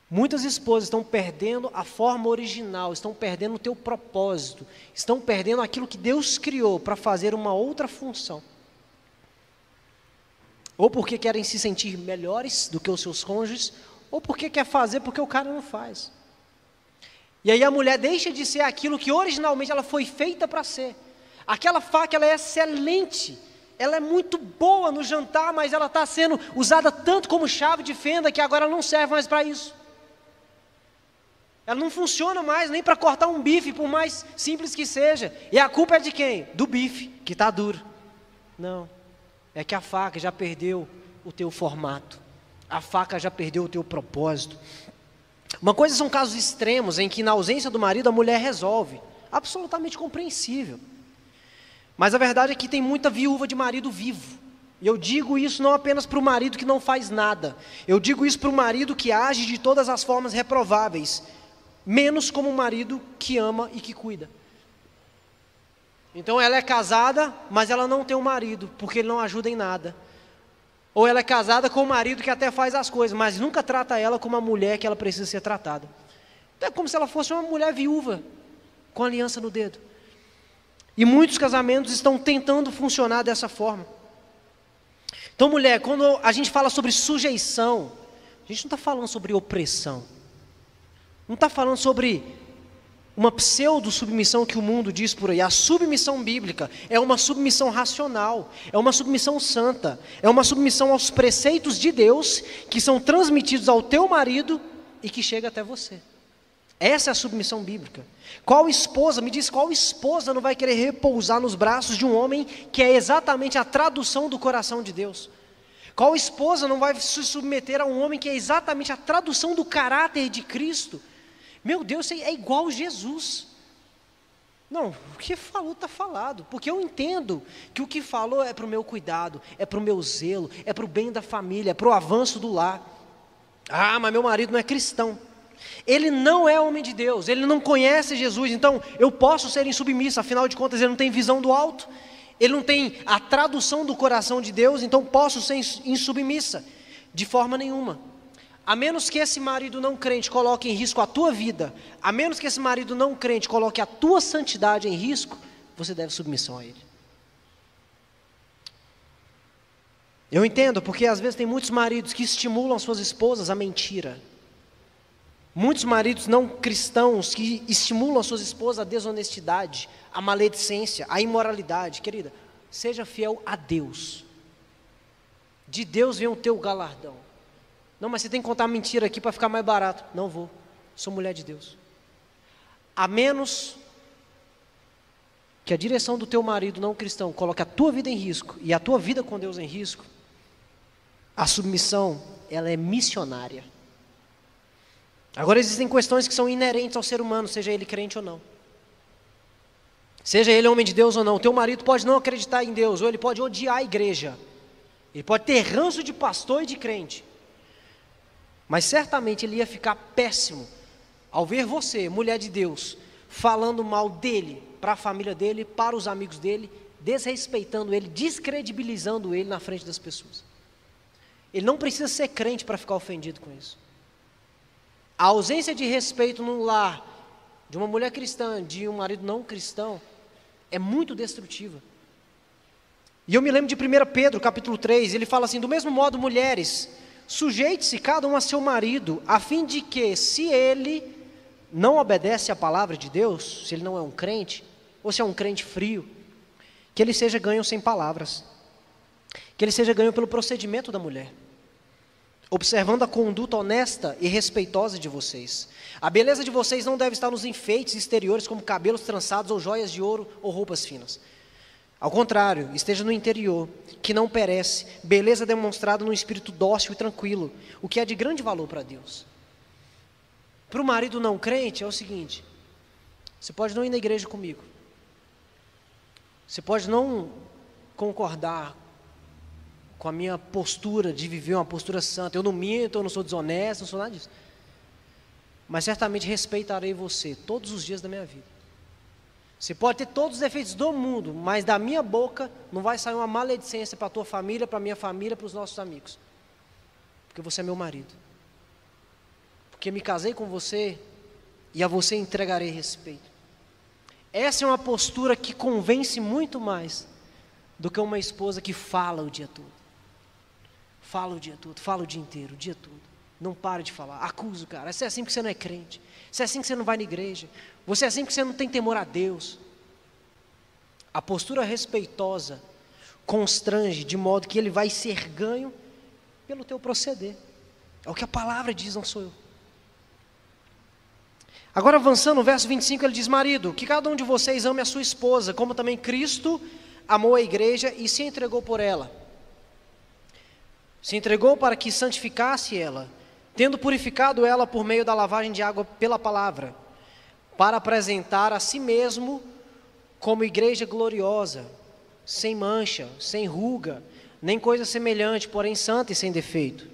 Muitas esposas estão perdendo a forma original, estão perdendo o teu propósito, estão perdendo aquilo que Deus criou para fazer uma outra função. Ou porque querem se sentir melhores do que os seus cônjuges, ou porque quer fazer porque o cara não faz. E aí a mulher deixa de ser aquilo que originalmente ela foi feita para ser. Aquela faca, ela é excelente, ela é muito boa no jantar, mas ela está sendo usada tanto como chave de fenda que agora ela não serve mais para isso. Ela não funciona mais nem para cortar um bife, por mais simples que seja. E a culpa é de quem? Do bife, que está duro. Não, é que a faca já perdeu o teu formato. A faca já perdeu o teu propósito. Uma coisa são casos extremos em que na ausência do marido a mulher resolve. Absolutamente compreensível. Mas a verdade é que tem muita viúva de marido vivo. E eu digo isso não apenas para o marido que não faz nada. Eu digo isso para o marido que age de todas as formas reprováveis. Menos como um marido que ama e que cuida. Então ela é casada, mas ela não tem um marido, porque ele não ajuda em nada. Ou ela é casada com um marido que até faz as coisas, mas nunca trata ela como uma mulher que ela precisa ser tratada. Então é como se ela fosse uma mulher viúva, com aliança no dedo. E muitos casamentos estão tentando funcionar dessa forma. Então, mulher, quando a gente fala sobre sujeição, a gente não está falando sobre opressão. Não está falando sobre uma pseudo-submissão que o mundo diz por aí. A submissão bíblica é uma submissão racional, é uma submissão santa, é uma submissão aos preceitos de Deus que são transmitidos ao teu marido e que chega até você. Essa é a submissão bíblica. Qual esposa, me diz, qual esposa não vai querer repousar nos braços de um homem que é exatamente a tradução do coração de Deus? Qual esposa não vai se submeter a um homem que é exatamente a tradução do caráter de Cristo? Meu Deus, é igual Jesus. Não, o que falou está falado, porque eu entendo que o que falou é para o meu cuidado, é para o meu zelo, é para o bem da família, é para o avanço do lar. Ah, mas meu marido não é cristão. Ele não é homem de Deus, ele não conhece Jesus, então eu posso ser insubmisso, afinal de contas ele não tem visão do alto, ele não tem a tradução do coração de Deus, então posso ser insubmissa, de forma nenhuma. A menos que esse marido não crente coloque em risco a tua vida, a menos que esse marido não crente coloque a tua santidade em risco, você deve submissão a ele. Eu entendo, porque às vezes tem muitos maridos que estimulam suas esposas à mentira. Muitos maridos não cristãos que estimulam suas esposas à desonestidade, à maledicência, à imoralidade. Querida, seja fiel a Deus. De Deus vem o teu galardão. Não, mas você tem que contar mentira aqui para ficar mais barato. Não vou, sou mulher de Deus. A menos que a direção do teu marido não cristão coloque a tua vida em risco e a tua vida com Deus em risco, a submissão, ela é missionária. Agora existem questões que são inerentes ao ser humano, seja ele crente ou não. Seja ele homem de Deus ou não. O teu marido pode não acreditar em Deus, ou ele pode odiar a igreja. Ele pode ter ranço de pastor e de crente. Mas certamente ele ia ficar péssimo ao ver você, mulher de Deus, falando mal dele, para a família dele, para os amigos dele, desrespeitando ele, descredibilizando ele na frente das pessoas. Ele não precisa ser crente para ficar ofendido com isso. A ausência de respeito no lar de uma mulher cristã, de um marido não cristão, é muito destrutiva. E eu me lembro de 1 Pedro, capítulo 3, ele fala assim: do mesmo modo, mulheres, sujeite-se cada um a seu marido, a fim de que, se ele não obedece à palavra de Deus, se ele não é um crente, ou se é um crente frio, que ele seja ganho sem palavras, que ele seja ganho pelo procedimento da mulher, observando a conduta honesta e respeitosa de vocês. A beleza de vocês não deve estar nos enfeites exteriores, como cabelos trançados ou joias de ouro ou roupas finas. Ao contrário, esteja no interior, que não perece, beleza demonstrada num espírito dócil e tranquilo, o que é de grande valor para Deus. Para o marido não crente é o seguinte: você pode não ir na igreja comigo, você pode não concordar com a minha postura de viver uma postura santa, eu não minto, eu não sou desonesto, não sou nada disso, mas certamente respeitarei você todos os dias da minha vida. Você pode ter todos os defeitos do mundo, mas da minha boca não vai sair uma maledicência para a tua família, para a minha família, para os nossos amigos, porque você é meu marido, porque me casei com você e a você entregarei respeito. Essa é uma postura que convence muito mais do que uma esposa que fala o dia todo. Fala o dia todo, fala o dia inteiro, o dia todo. Não para de falar, acusa o cara. Você é assim porque você não é crente, você é assim que você não vai na igreja, você é assim porque você não tem temor a Deus. A postura respeitosa constrange de modo que ele vai ser ganho pelo teu proceder. É o que a palavra diz, não sou eu. Agora avançando, no verso 25 ele diz: marido, que cada um de vocês ame a sua esposa, como também Cristo amou a igreja e se entregou por ela. Se entregou para que santificasse ela, tendo purificado ela por meio da lavagem de água pela palavra, para apresentar a si mesmo como igreja gloriosa, sem mancha, sem ruga, nem coisa semelhante, porém santa e sem defeito.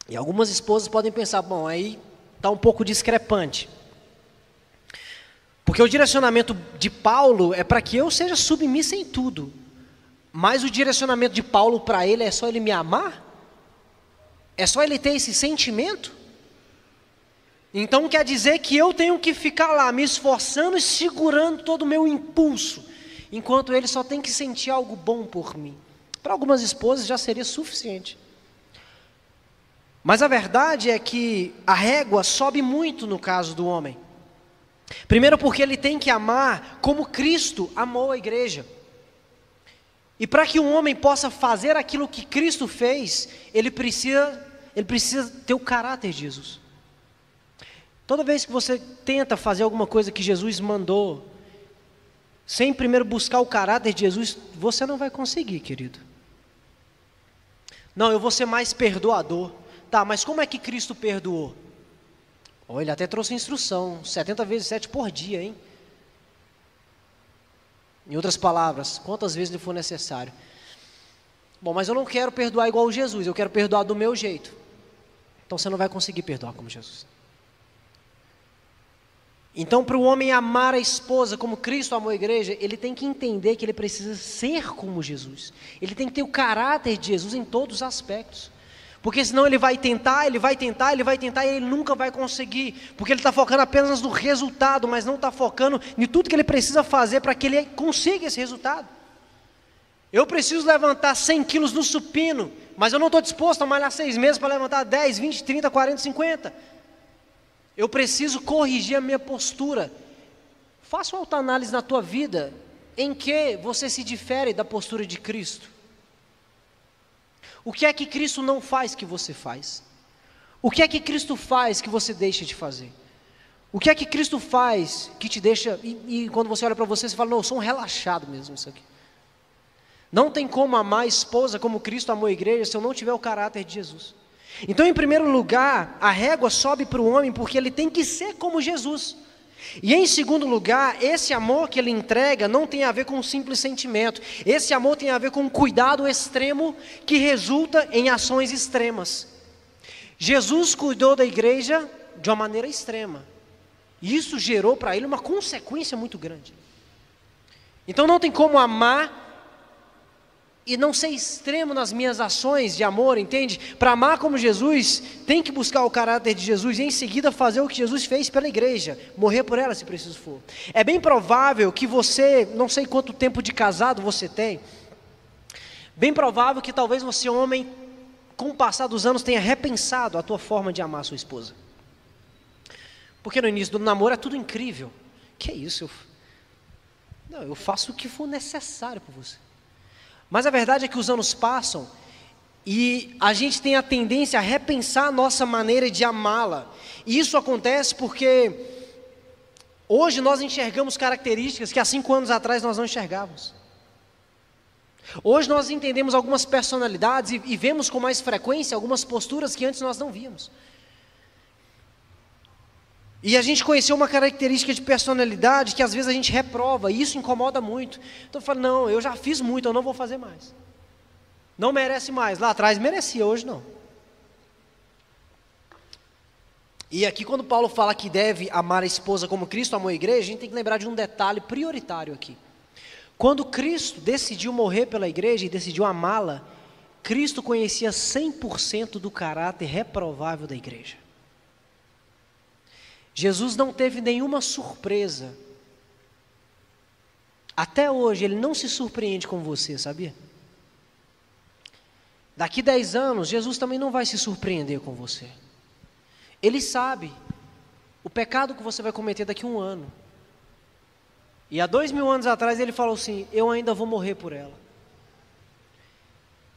E algumas esposas podem pensar: bom, aí está um pouco discrepante, porque o direcionamento de Paulo é para que eu seja submissa em tudo, Mas o direcionamento de Paulo para ele é só ele me amar? É só ele ter esse sentimento? Então quer dizer que eu tenho que ficar lá me esforçando e segurando todo o meu impulso, enquanto ele só tem que sentir algo bom por mim. Para algumas esposas já seria suficiente. Mas a verdade é que a régua sobe muito no caso do homem. Primeiro porque ele tem que amar como Cristo amou a igreja. E para que um homem possa fazer aquilo que Cristo fez, ele precisa ter o caráter de Jesus. Toda vez que você tenta fazer alguma coisa que Jesus mandou, sem primeiro buscar o caráter de Jesus, você não vai conseguir, querido. Não, eu vou ser mais perdoador. Tá, mas como é que Cristo perdoou? Oh, ele até trouxe instrução, 70 vezes 7 por dia, hein? Em outras palavras, quantas vezes lhe for necessário. Bom, mas eu não quero perdoar igual Jesus, eu quero perdoar do meu jeito. Então você não vai conseguir perdoar como Jesus. Então, para o homem amar a esposa como Cristo amou a igreja, ele tem que entender que ele precisa ser como Jesus. Ele tem que ter o caráter de Jesus em todos os aspectos. Porque senão ele vai tentar e ele nunca vai conseguir. Porque ele está focando apenas no resultado, mas não está focando em tudo que ele precisa fazer para que ele consiga esse resultado. Eu preciso levantar 100 quilos no supino, mas eu não estou disposto a malhar 6 meses para levantar 10, 20, 30, 40, 50. Eu preciso corrigir a minha postura. Faça uma autoanálise na tua vida, em que você se difere da postura de Cristo. O que é que Cristo não faz que você faz? O que é que Cristo faz que você deixa de fazer? O que é que Cristo faz que te deixa, e quando você olha para você, você fala, não, eu sou um relaxado mesmo isso aqui. Não tem como amar a esposa como Cristo amou a igreja se eu não tiver o caráter de Jesus. Então, em primeiro lugar, a régua sobe para o homem porque ele tem que ser como Jesus. E em segundo lugar, esse amor que ele entrega não tem a ver com um simples sentimento. Esse amor tem a ver com um cuidado extremo que resulta em ações extremas. Jesus cuidou da igreja de uma maneira extrema. E isso gerou para ele uma consequência muito grande. Então não tem como amar e não ser extremo nas minhas ações de amor, entende? Para amar como Jesus, tem que buscar o caráter de Jesus e em seguida fazer o que Jesus fez pela igreja, morrer por ela se preciso for. É bem provável que você, não sei quanto tempo de casado você tem, bem provável que talvez você, homem, com o passar dos anos tenha repensado a tua forma de amar a sua esposa. Porque no início do namoro é tudo incrível. Que é isso? Eu faço o que for necessário por você. Mas a verdade é que os anos passam e a gente tem a tendência a repensar a nossa maneira de amá-la. E isso acontece porque hoje nós enxergamos características que há 5 anos atrás nós não enxergávamos. Hoje nós entendemos algumas personalidades e vemos com mais frequência algumas posturas que antes nós não víamos. E a gente conheceu uma característica de personalidade que às vezes a gente reprova, e isso incomoda muito. Então eu falo, não, eu já fiz muito, eu não vou fazer mais. Não merece mais, lá atrás merecia, hoje não. E aqui quando Paulo fala que deve amar a esposa como Cristo amou a igreja, a gente tem que lembrar de um detalhe prioritário aqui. Quando Cristo decidiu morrer pela igreja e decidiu amá-la, Cristo conhecia 100% do caráter reprovável da igreja. Jesus não teve nenhuma surpresa. Até hoje ele não se surpreende com você, sabia? Daqui 10 anos, Jesus também não vai se surpreender com você. Ele sabe o pecado que você vai cometer daqui a 1 ano. E há 2000 anos atrás ele falou assim, eu ainda vou morrer por ela.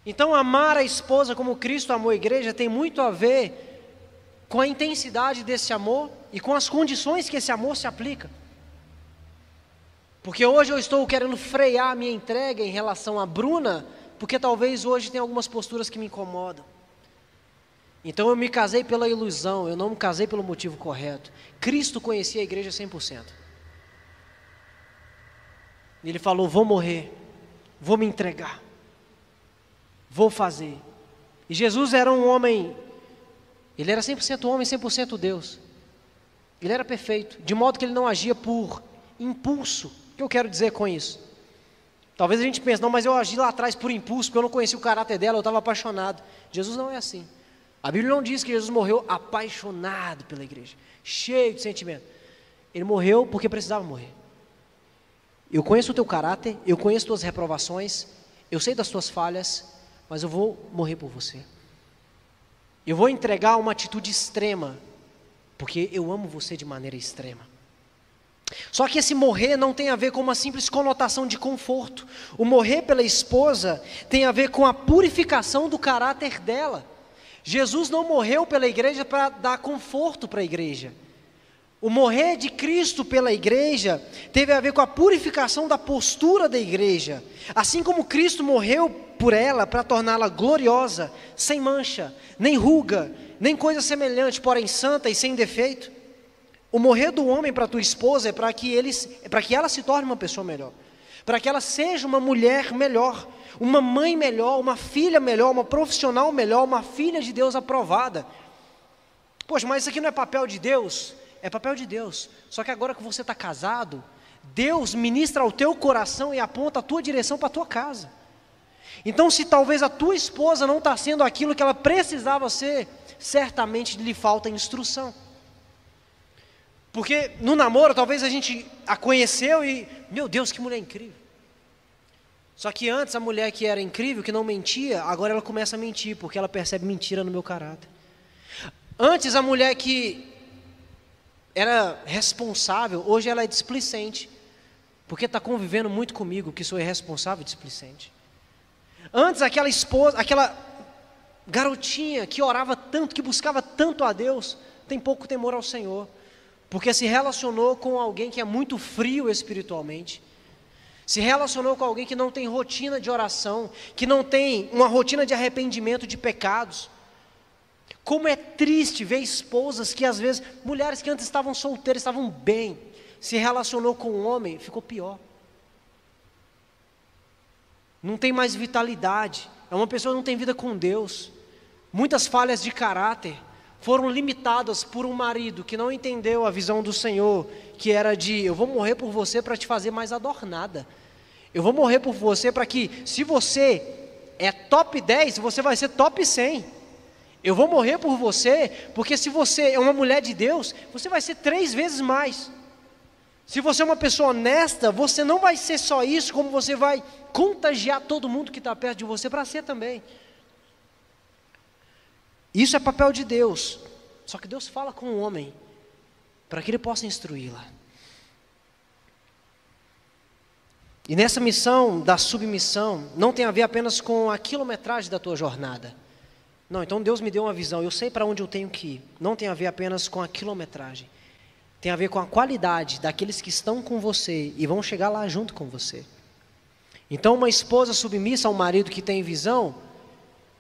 Então amar a esposa como Cristo amou a igreja tem muito a ver com a intensidade desse amor e com as condições que esse amor se aplica. Porque hoje eu estou querendo frear a minha entrega em relação a Bruna, porque talvez hoje tem algumas posturas que me incomodam. Então eu me casei pela ilusão, eu não me casei pelo motivo correto. Cristo conhecia a igreja 100%. Ele falou, vou morrer, vou me entregar, vou fazer. E Jesus era um homem, ele era 100% homem, 100% Deus. Ele era perfeito, de modo que ele não agia por impulso. O que eu quero dizer com isso? Talvez a gente pense, não, mas eu agi lá atrás por impulso, porque eu não conhecia o caráter dela, eu estava apaixonado. Jesus não é assim. A Bíblia não diz que Jesus morreu apaixonado pela igreja, cheio de sentimento. Ele morreu porque precisava morrer. Eu conheço o teu caráter, eu conheço tuas reprovações, eu sei das tuas falhas, mas eu vou morrer por você. Eu vou entregar uma atitude extrema, porque eu amo você de maneira extrema. Só que esse morrer não tem a ver com uma simples conotação de conforto. O morrer pela esposa tem a ver com a purificação do caráter dela. Jesus não morreu pela igreja para dar conforto para a igreja. O morrer de Cristo pela igreja teve a ver com a purificação da postura da igreja. Assim como Cristo morreu por ela para torná-la gloriosa, sem mancha, nem ruga, nem coisa semelhante, porém santa e sem defeito. O morrer do homem para a tua esposa é para que ela se torne uma pessoa melhor, para que ela seja uma mulher melhor, uma mãe melhor, uma filha melhor, uma profissional melhor, uma filha de Deus aprovada. Poxa, mas isso aqui não é papel de Deus? É papel de Deus, só que agora que você está casado, Deus ministra ao teu coração e aponta a tua direção para a tua casa. Então, se talvez a tua esposa não está sendo aquilo que ela precisava ser, certamente lhe falta instrução. Porque no namoro, talvez a gente a conheceu e, meu Deus, que mulher incrível. Só que antes a mulher que era incrível, que não mentia, agora ela começa a mentir, porque ela percebe mentira no meu caráter. Antes a mulher que era responsável, hoje ela é displicente, porque está convivendo muito comigo, que sou irresponsável e displicente. Antes aquela esposa, aquela garotinha que orava tanto, que buscava tanto a Deus, tem pouco temor ao Senhor, porque se relacionou com alguém que é muito frio espiritualmente, se relacionou com alguém que não tem rotina de oração, que não tem uma rotina de arrependimento de pecados. Como é triste ver esposas que às vezes, mulheres que antes estavam solteiras, estavam bem, se relacionou com um homem, ficou pior. Não tem mais vitalidade, é uma pessoa que não tem vida com Deus. Muitas falhas de caráter foram limitadas por um marido que não entendeu a visão do Senhor, que era de, eu vou morrer por você para te fazer mais adornada. Eu vou morrer por você para que, se você é top 10, você vai ser top 100. Eu vou morrer por você, porque se você é uma mulher de Deus, você vai ser 3 vezes mais. Se você é uma pessoa honesta, você não vai ser só isso, como você vai contagiar todo mundo que está perto de você para ser também. Isso é papel de Deus. Só que Deus fala com o homem, para que ele possa instruí-la. E nessa missão da submissão, não tem a ver apenas com a quilometragem da tua jornada. Não, então Deus me deu uma visão, eu sei para onde eu tenho que ir. Não tem a ver apenas com a quilometragem. Tem a ver com a qualidade daqueles que estão com você e vão chegar lá junto com você. Então uma esposa submissa ao marido que tem visão,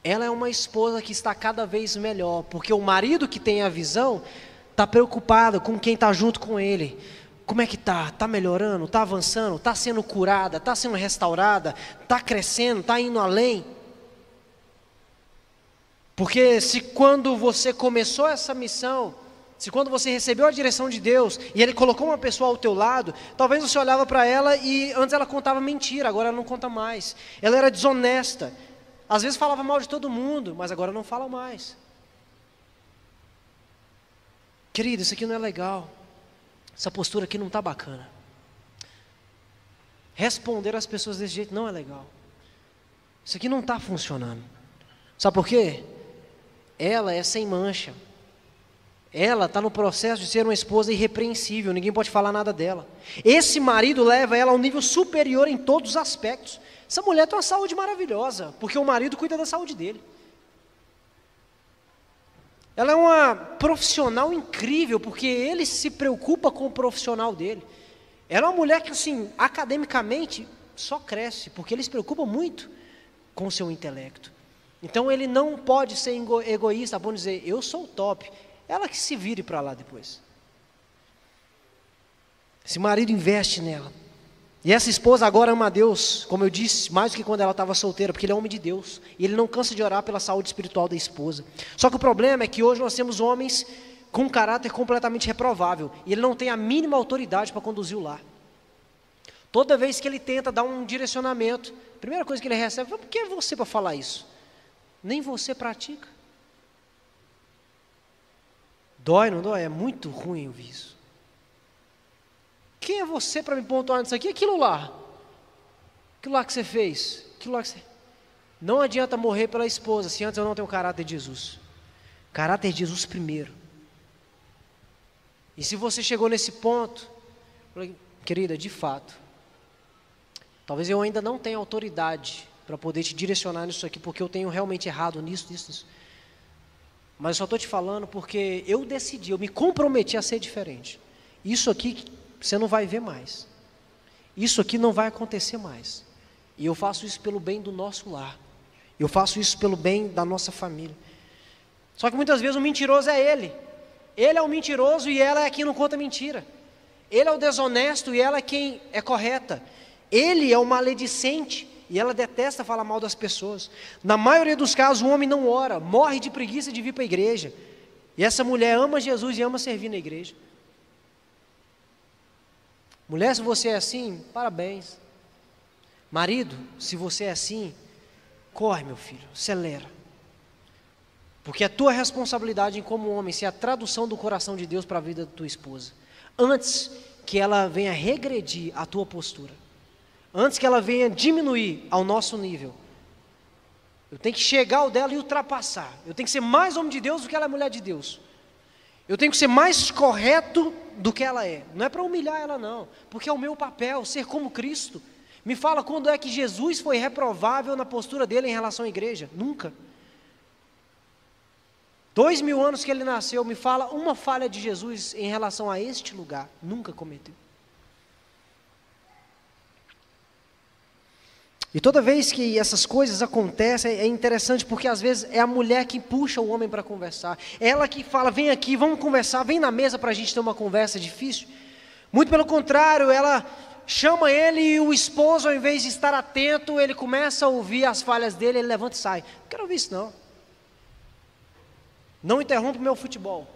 ela é uma esposa que está cada vez melhor, porque o marido que tem a visão está preocupado com quem está junto com ele. Como é que está? Está melhorando? Está avançando? Está sendo curada? Está sendo restaurada? Está crescendo? Está indo além? Porque se quando você começou essa missão, se quando você recebeu a direção de Deus e Ele colocou uma pessoa ao teu lado, talvez você olhava para ela e antes ela contava mentira, agora ela não conta mais. Ela era desonesta, às vezes falava mal de todo mundo, mas agora não fala mais. Querido, isso aqui não é legal, essa postura aqui não está bacana. Responder às pessoas desse jeito não é legal. Isso aqui não está funcionando. Sabe por quê? Ela é sem mancha. Ela está no processo de ser uma esposa irrepreensível, ninguém pode falar nada dela. Esse marido leva ela a um nível superior em todos os aspectos. Essa mulher tem uma saúde maravilhosa, porque o marido cuida da saúde dele. Ela é uma profissional incrível, porque ele se preocupa com o profissional dele. Ela é uma mulher que, assim, academicamente, só cresce, porque ele se preocupa muito com o seu intelecto. Então ele não pode ser egoísta, vamos dizer, eu sou o top. Ela que se vire para lá depois. Esse marido investe nela. E essa esposa agora ama a Deus, como eu disse, mais do que quando ela estava solteira, porque ele é homem de Deus. E ele não cansa de orar pela saúde espiritual da esposa. Só que o problema é que hoje nós temos homens com um caráter completamente reprovável. E ele não tem a mínima autoridade para conduzir o lar. Toda vez que ele tenta dar um direcionamento, a primeira coisa que ele recebe, por que é você para falar isso? Nem você pratica. Dói, não dói? É muito ruim ouvir isso. Quem é você para me pontuar nisso aqui? Aquilo lá que você fez, aquilo lá que você... Não adianta morrer pela esposa, se antes eu não tenho o caráter de Jesus. Caráter de Jesus primeiro. E se você chegou nesse ponto, querida, de fato, talvez eu ainda não tenha autoridade para poder te direcionar nisso aqui, porque eu tenho realmente errado nisso. Mas eu só estou te falando porque eu decidi, eu me comprometi a ser diferente. Isso aqui você não vai ver mais. Isso aqui não vai acontecer mais. E eu faço isso pelo bem do nosso lar. Eu faço isso pelo bem da nossa família. Só que muitas vezes o mentiroso é ele. Ele é o mentiroso e ela é quem não conta mentira. Ele é o desonesto e ela é quem é correta. Ele é o maledicente e ela detesta falar mal das pessoas. Na maioria dos casos o homem não ora, morre de preguiça de vir para a igreja. E essa mulher ama Jesus e ama servir na igreja. Mulher, se você é assim, parabéns. Marido, se você é assim, corre, meu filho, acelera. Porque a tua responsabilidade como homem ser a tradução do coração de Deus para a vida da tua esposa. Antes que ela venha regredir a tua postura. Antes que ela venha diminuir ao nosso nível. Eu tenho que chegar ao dela e ultrapassar. Eu tenho que ser mais homem de Deus do que ela é mulher de Deus. Eu tenho que ser mais correto do que ela é. Não é para humilhar ela não. Porque é o meu papel, ser como Cristo. Me fala quando é que Jesus foi reprovável na postura dele em relação à igreja. Nunca. 2000 anos que ele nasceu, me fala uma falha de Jesus em relação a este lugar. Nunca cometeu. E toda vez que essas coisas acontecem, é interessante porque às vezes é a mulher que puxa o homem para conversar. Ela que fala, vem aqui, vamos conversar, vem na mesa para a gente ter uma conversa difícil. Muito pelo contrário, ela chama ele e o esposo, ao invés de estar atento, ele começa a ouvir as falhas dele, ele levanta e sai. Não quero ouvir isso não. Não interrompa o meu futebol.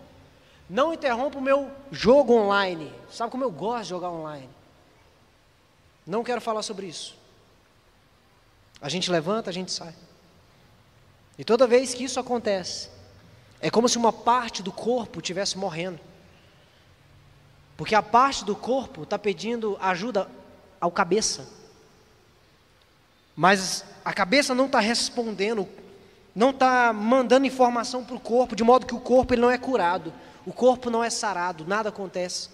Não interrompa o meu jogo online. Sabe como eu gosto de jogar online? Não quero falar sobre isso. A gente levanta, a gente sai. E toda vez que isso acontece, é como se uma parte do corpo estivesse morrendo. Porque a parte do corpo está pedindo ajuda ao cabeça. Mas a cabeça não está respondendo, não está mandando informação para o corpo, de modo que o corpo ele não é curado. O corpo não é sarado, nada acontece.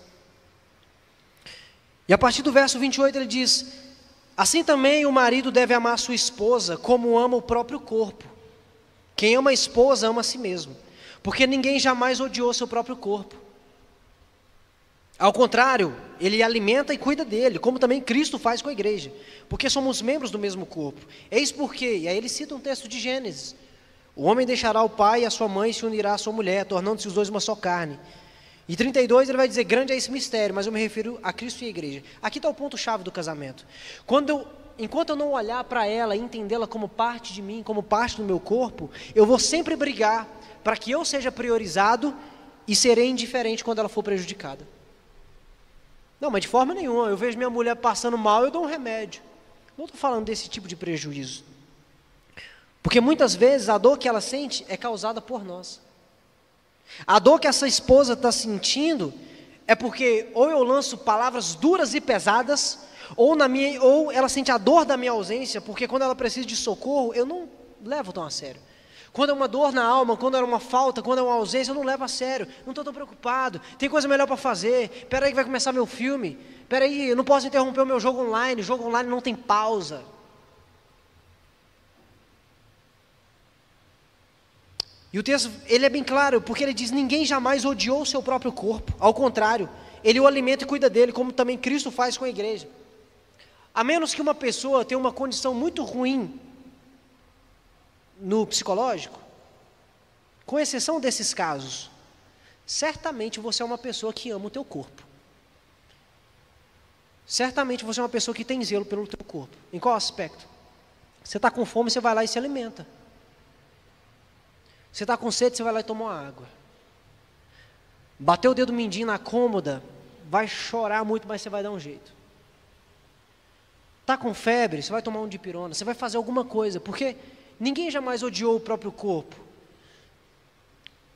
E a partir do verso 28 ele diz: assim também o marido deve amar a sua esposa como ama o próprio corpo. Quem ama a esposa ama a si mesmo, porque ninguém jamais odiou seu próprio corpo. Ao contrário, ele alimenta e cuida dele, como também Cristo faz com a igreja, porque somos membros do mesmo corpo. Eis porque, e aí ele cita um texto de Gênesis: o homem deixará o pai e a sua mãe e se unirá à sua mulher, tornando-se os dois uma só carne. E 32 ele vai dizer, grande é esse mistério, mas eu me refiro a Cristo e a igreja. Aqui está o ponto-chave do casamento. Enquanto eu não olhar para ela e entendê-la como parte de mim, como parte do meu corpo, eu vou sempre brigar para que eu seja priorizado e serei indiferente quando ela for prejudicada. Não, mas de forma nenhuma. Eu vejo minha mulher passando mal, eu dou um remédio. Não estou falando desse tipo de prejuízo. Porque muitas vezes a dor que ela sente é causada por nós. A dor que essa esposa está sentindo é porque ou eu lanço palavras duras e pesadas, ou ela sente a dor da minha ausência, porque quando ela precisa de socorro, eu não levo tão a sério. Quando é uma dor na alma, quando é uma falta, quando é uma ausência, eu não levo a sério. Não estou tão preocupado, tem coisa melhor para fazer. Espera aí que vai começar meu filme. Espera aí, eu não posso interromper o meu jogo online. O jogo online não tem pausa. E o texto, ele é bem claro, porque ele diz, ninguém jamais odiou o seu próprio corpo. Ao contrário, ele o alimenta e cuida dele, como também Cristo faz com a igreja. A menos que uma pessoa tenha uma condição muito ruim no psicológico, com exceção desses casos, certamente você é uma pessoa que ama o teu corpo. Certamente você é uma pessoa que tem zelo pelo teu corpo. Em qual aspecto? Você está com fome, você vai lá e se alimenta. Você está com sede, você vai lá e toma uma água. Bateu o dedo mindinho na cômoda, vai chorar muito, mas você vai dar um jeito. Está com febre, você vai tomar um dipirona, você vai fazer alguma coisa, porque ninguém jamais odiou o próprio corpo.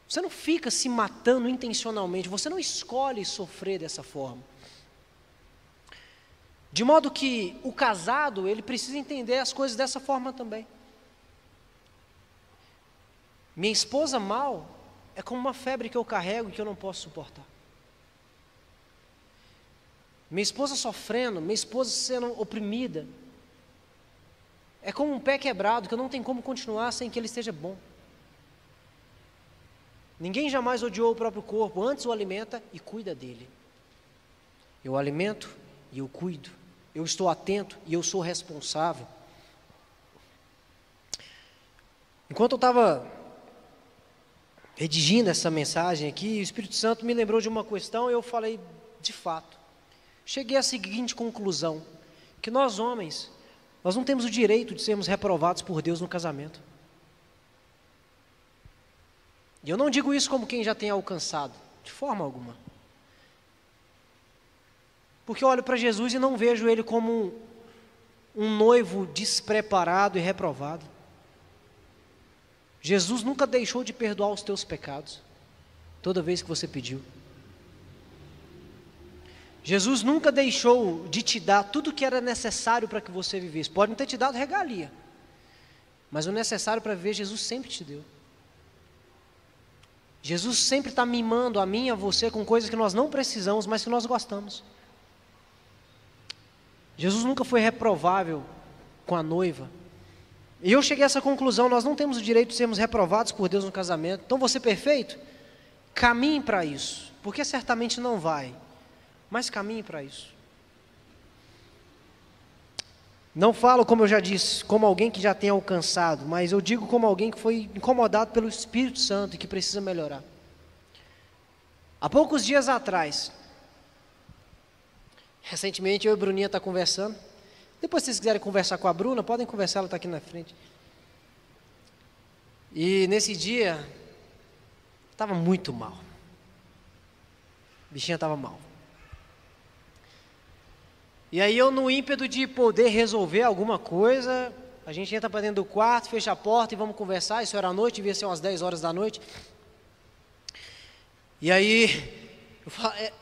Você não fica se matando intencionalmente, você não escolhe sofrer dessa forma. De modo que o casado, ele precisa entender as coisas dessa forma também. Minha esposa mal é como uma febre que eu carrego e que eu não posso suportar. Minha esposa sofrendo, minha esposa sendo oprimida, é como um pé quebrado que eu não tenho como continuar sem que ele esteja bom. Ninguém jamais odiou o próprio corpo, antes o alimenta e cuida dele. Eu alimento e eu cuido. Eu estou atento e eu sou responsável. Enquanto eu estava redigindo essa mensagem aqui, o Espírito Santo me lembrou de uma questão e eu falei, de fato, cheguei à seguinte conclusão, que nós homens, nós não temos o direito de sermos reprovados por Deus no casamento. E eu não digo isso como quem já tem alcançado, de forma alguma. Porque eu olho para Jesus e não vejo Ele como um noivo despreparado e reprovado. Jesus nunca deixou de perdoar os teus pecados, toda vez que você pediu. Jesus nunca deixou de te dar tudo o que era necessário para que você vivesse. Pode não ter te dado regalia, mas o necessário para viver, Jesus sempre te deu. Jesus sempre está mimando a mim e a você com coisas que nós não precisamos, mas que nós gostamos. Jesus nunca foi reprovável com a noiva. E eu cheguei a essa conclusão, nós não temos o direito de sermos reprovados por Deus no casamento. Então, você perfeito? Caminhe para isso, porque certamente não vai, mas caminhe para isso. Não falo, como eu já disse, como alguém que já tem alcançado, mas eu digo como alguém que foi incomodado pelo Espírito Santo e que precisa melhorar. Há poucos dias atrás, recentemente eu e a Bruninha estamos conversando. Depois, se vocês quiserem conversar com a Bruna, podem conversar, ela está aqui na frente. E nesse dia, estava muito mal. A bichinha estava mal. E aí eu, no ímpeto de poder resolver alguma coisa, a gente entra para dentro do quarto, fecha a porta e vamos conversar. Isso era à noite, devia ser umas 10 horas da noite. E aí,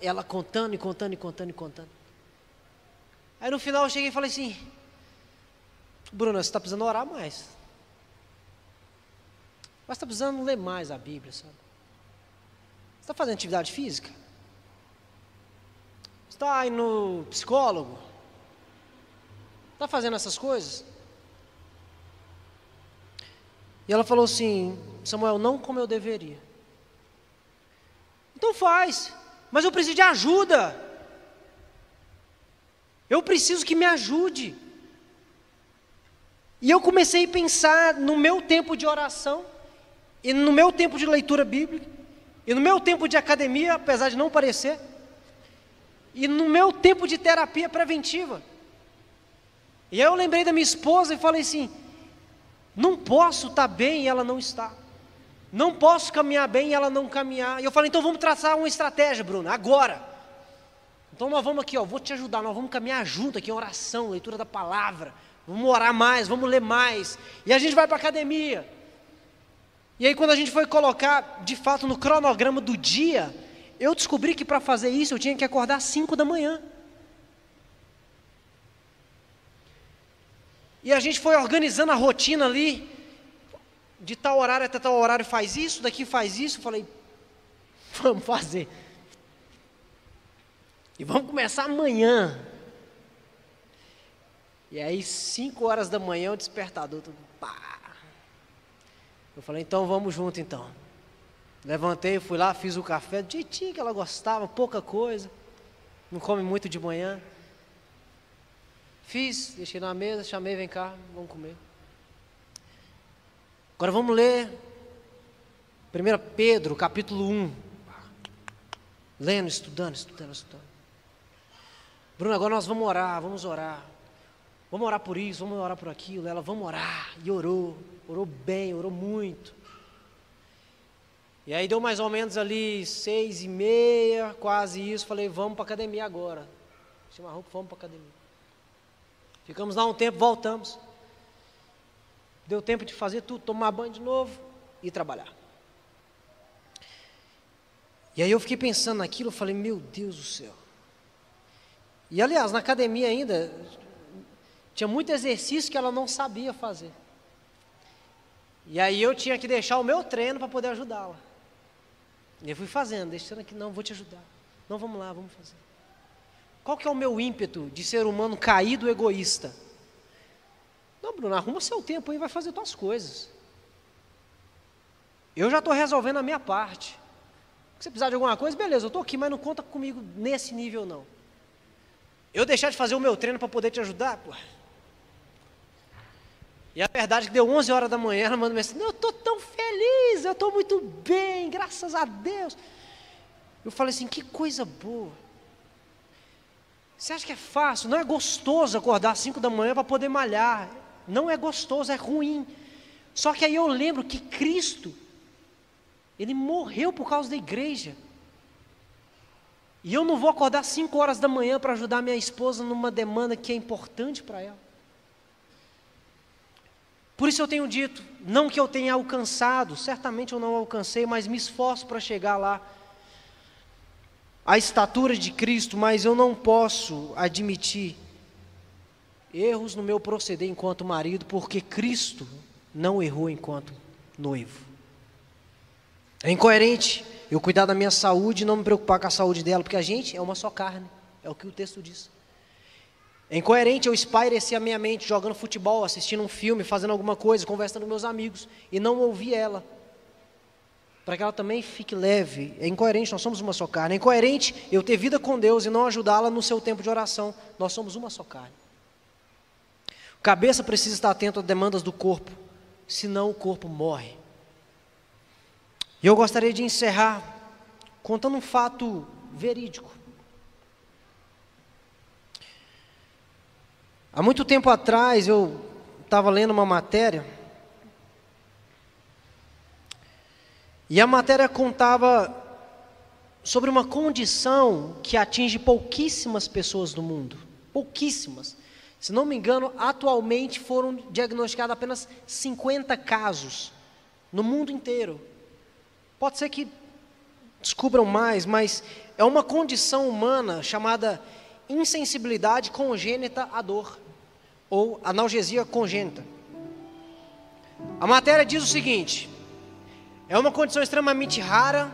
ela contando. Aí no final eu cheguei e falei assim, Bruna, você está precisando orar mais. Mas está precisando ler mais a Bíblia, sabe? Você está fazendo atividade física? Está indo no psicólogo? Está fazendo essas coisas? E ela falou assim, Samuel, não como eu deveria. Então faz, mas eu preciso de ajuda. Eu preciso que me ajude. E eu comecei a pensar no meu tempo de oração, e no meu tempo de leitura bíblica, e no meu tempo de academia, apesar de não parecer, e no meu tempo de terapia preventiva. E aí eu lembrei da minha esposa e falei assim, não posso estar bem e ela não está. Não posso caminhar bem e ela não caminhar. E eu falei, então vamos traçar uma estratégia, Bruna, agora. Então nós vamos aqui, vou te ajudar, nós vamos caminhar junto aqui em oração, leitura da palavra. Vamos orar mais, vamos ler mais. E a gente vai para a academia. E aí quando a gente foi colocar, de fato, no cronograma do dia, eu descobri que para fazer isso eu tinha que acordar às 5 da manhã. E a gente foi organizando a rotina ali, de tal horário até tal horário faz isso, daqui faz isso. Eu falei, vamos fazer. E vamos começar amanhã. E aí 5 horas da manhã o despertador, tudo, pá. Eu falei, então vamos junto então. Levantei, fui lá, fiz o café, do jeitinho que ela gostava, pouca coisa. Não come muito de manhã. Fiz, deixei na mesa, chamei, vem cá, vamos comer. Agora vamos ler 1 Pedro, capítulo 1. Lendo, estudando. Bruno, agora nós vamos orar, vamos orar. Vamos orar por isso, vamos orar por aquilo. Ela, vamos orar. E orou bem, orou muito. E aí deu mais ou menos ali 6h30, quase isso. Falei, vamos para a academia agora. Tinha uma roupa, vamos para a academia. Ficamos lá um tempo, voltamos. Deu tempo de fazer tudo, tomar banho de novo e ir trabalhar. E aí eu fiquei pensando naquilo, eu falei, meu Deus do céu. E aliás, na academia ainda, tinha muito exercício que ela não sabia fazer. E aí eu tinha que deixar o meu treino para poder ajudá-la. E eu fui fazendo, deixando aqui, não, vou te ajudar. Não, vamos lá, vamos fazer. Qual que é o meu ímpeto de ser humano caído egoísta? Não, Bruno, arruma seu tempo aí, vai fazer tuas coisas. Eu já estou resolvendo a minha parte. Se você precisar de alguma coisa, beleza, eu estou aqui, mas não conta comigo nesse nível não. Eu deixar de fazer o meu treino para poder te ajudar? Pô. E a verdade é que deu 11 horas da manhã, ela manda mensagem, eu estou tão feliz, eu estou muito bem, graças a Deus. Eu falei assim, que coisa boa. Você acha que é fácil? Não é gostoso acordar às 5 da manhã para poder malhar. Não é gostoso, é ruim. Só que aí eu lembro que Cristo, Ele morreu por causa da igreja. E eu não vou acordar às 5 horas da manhã para ajudar minha esposa numa demanda que é importante para ela. Por isso eu tenho dito, não que eu tenha alcançado, certamente eu não alcancei, mas me esforço para chegar lá, a estatura de Cristo, mas eu não posso admitir erros no meu proceder enquanto marido, porque Cristo não errou enquanto noivo. É incoerente eu cuidar da minha saúde e não me preocupar com a saúde dela, porque a gente é uma só carne, é o que o texto diz. É incoerente eu espairecer a minha mente jogando futebol, assistindo um filme, fazendo alguma coisa, conversando com meus amigos e não ouvir ela, para que ela também fique leve. É incoerente, nós somos uma só carne. É incoerente eu ter vida com Deus e não ajudá-la no seu tempo de oração. Nós somos uma só carne. O cabeça precisa estar atento às demandas do corpo, senão o corpo morre. E eu gostaria de encerrar contando um fato verídico. Há muito tempo atrás eu estava lendo uma matéria e a matéria contava sobre uma condição que atinge pouquíssimas pessoas no mundo. Pouquíssimas. Se não me engano, atualmente foram diagnosticados apenas 50 casos no mundo inteiro. Pode ser que descubram mais, mas é uma condição humana chamada insensibilidade congênita à dor, ou analgesia congênita. A matéria diz o seguinte: é uma condição extremamente rara,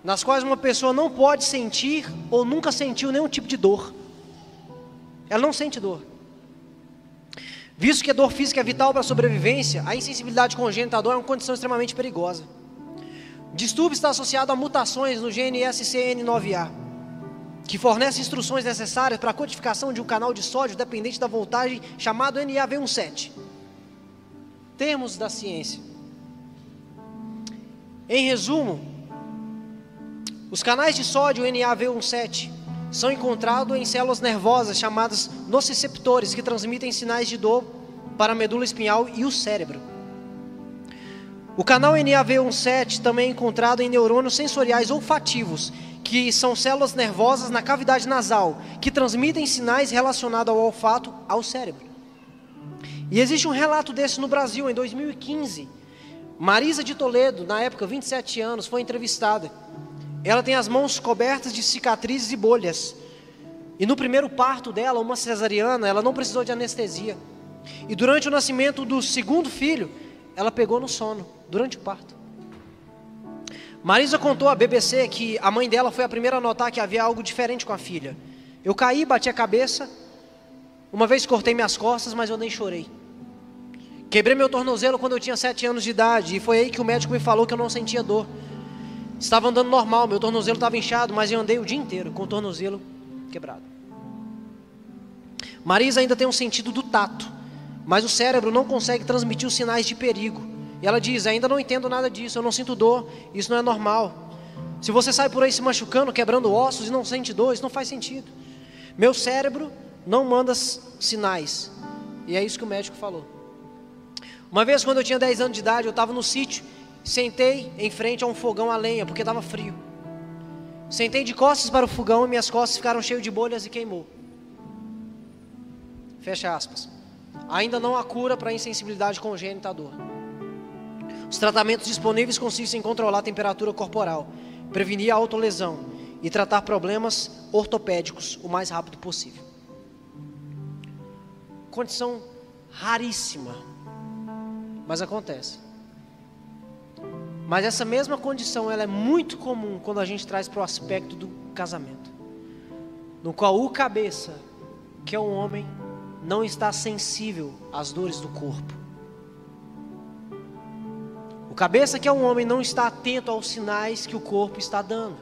nas quais uma pessoa não pode sentir ou nunca sentiu nenhum tipo de dor. Ela não sente dor. Visto que a dor física é vital para a sobrevivência, a insensibilidade congênita à dor é uma condição extremamente perigosa. O distúrbio está associado a mutações no gene SCN9A, que fornece instruções necessárias para a codificação de um canal de sódio dependente da voltagem chamado NaV17. Termos da ciência. Em resumo, os canais de sódio NaV17 são encontrados em células nervosas chamadas nociceptores, que transmitem sinais de dor para a medula espinhal e o cérebro. O canal NaV17 também é encontrado em neurônios sensoriais olfativos, que são células nervosas na cavidade nasal, que transmitem sinais relacionados ao olfato ao cérebro. E existe um relato desse no Brasil, em 2015. Marisa de Toledo, na época 27 anos, foi entrevistada. Ela tem as mãos cobertas de cicatrizes e bolhas. E no primeiro parto dela, uma cesariana, ela não precisou de anestesia. E durante o nascimento do segundo filho, ela pegou no sono, durante o parto. Marisa contou à BBC que a mãe dela foi a primeira a notar que havia algo diferente com a filha. Eu caí, bati a cabeça, uma vez cortei minhas costas, mas eu nem chorei. Quebrei meu tornozelo quando eu tinha 7 anos de idade, e foi aí que o médico me falou que eu não sentia dor. Estava andando normal, meu tornozelo estava inchado, mas eu andei o dia inteiro com o tornozelo quebrado. Marisa ainda tem um sentido do tato, mas o cérebro não consegue transmitir os sinais de perigo. E ela diz, ainda não entendo nada disso, eu não sinto dor, isso não é normal. Se você sai por aí se machucando, quebrando ossos e não sente dor, isso não faz sentido. Meu cérebro não manda sinais. E é isso que o médico falou. Uma vez, quando eu tinha 10 anos de idade, eu estava no sítio, sentei em frente a um fogão a lenha, porque estava frio. Sentei de costas para o fogão e minhas costas ficaram cheias de bolhas e queimou. fecha aspas. Ainda não há cura para a insensibilidade congênita à dor. Os tratamentos disponíveis consistem em controlar a temperatura corporal, prevenir a autolesão e tratar problemas ortopédicos o mais rápido possível. Condição raríssima, mas acontece. Mas essa mesma condição, ela é muito comum quando a gente traz para o aspecto do casamento, no qual o cabeça, que é um homem, não está sensível às dores do corpo. O cabeça, que é um homem, não está atento aos sinais que o corpo está dando,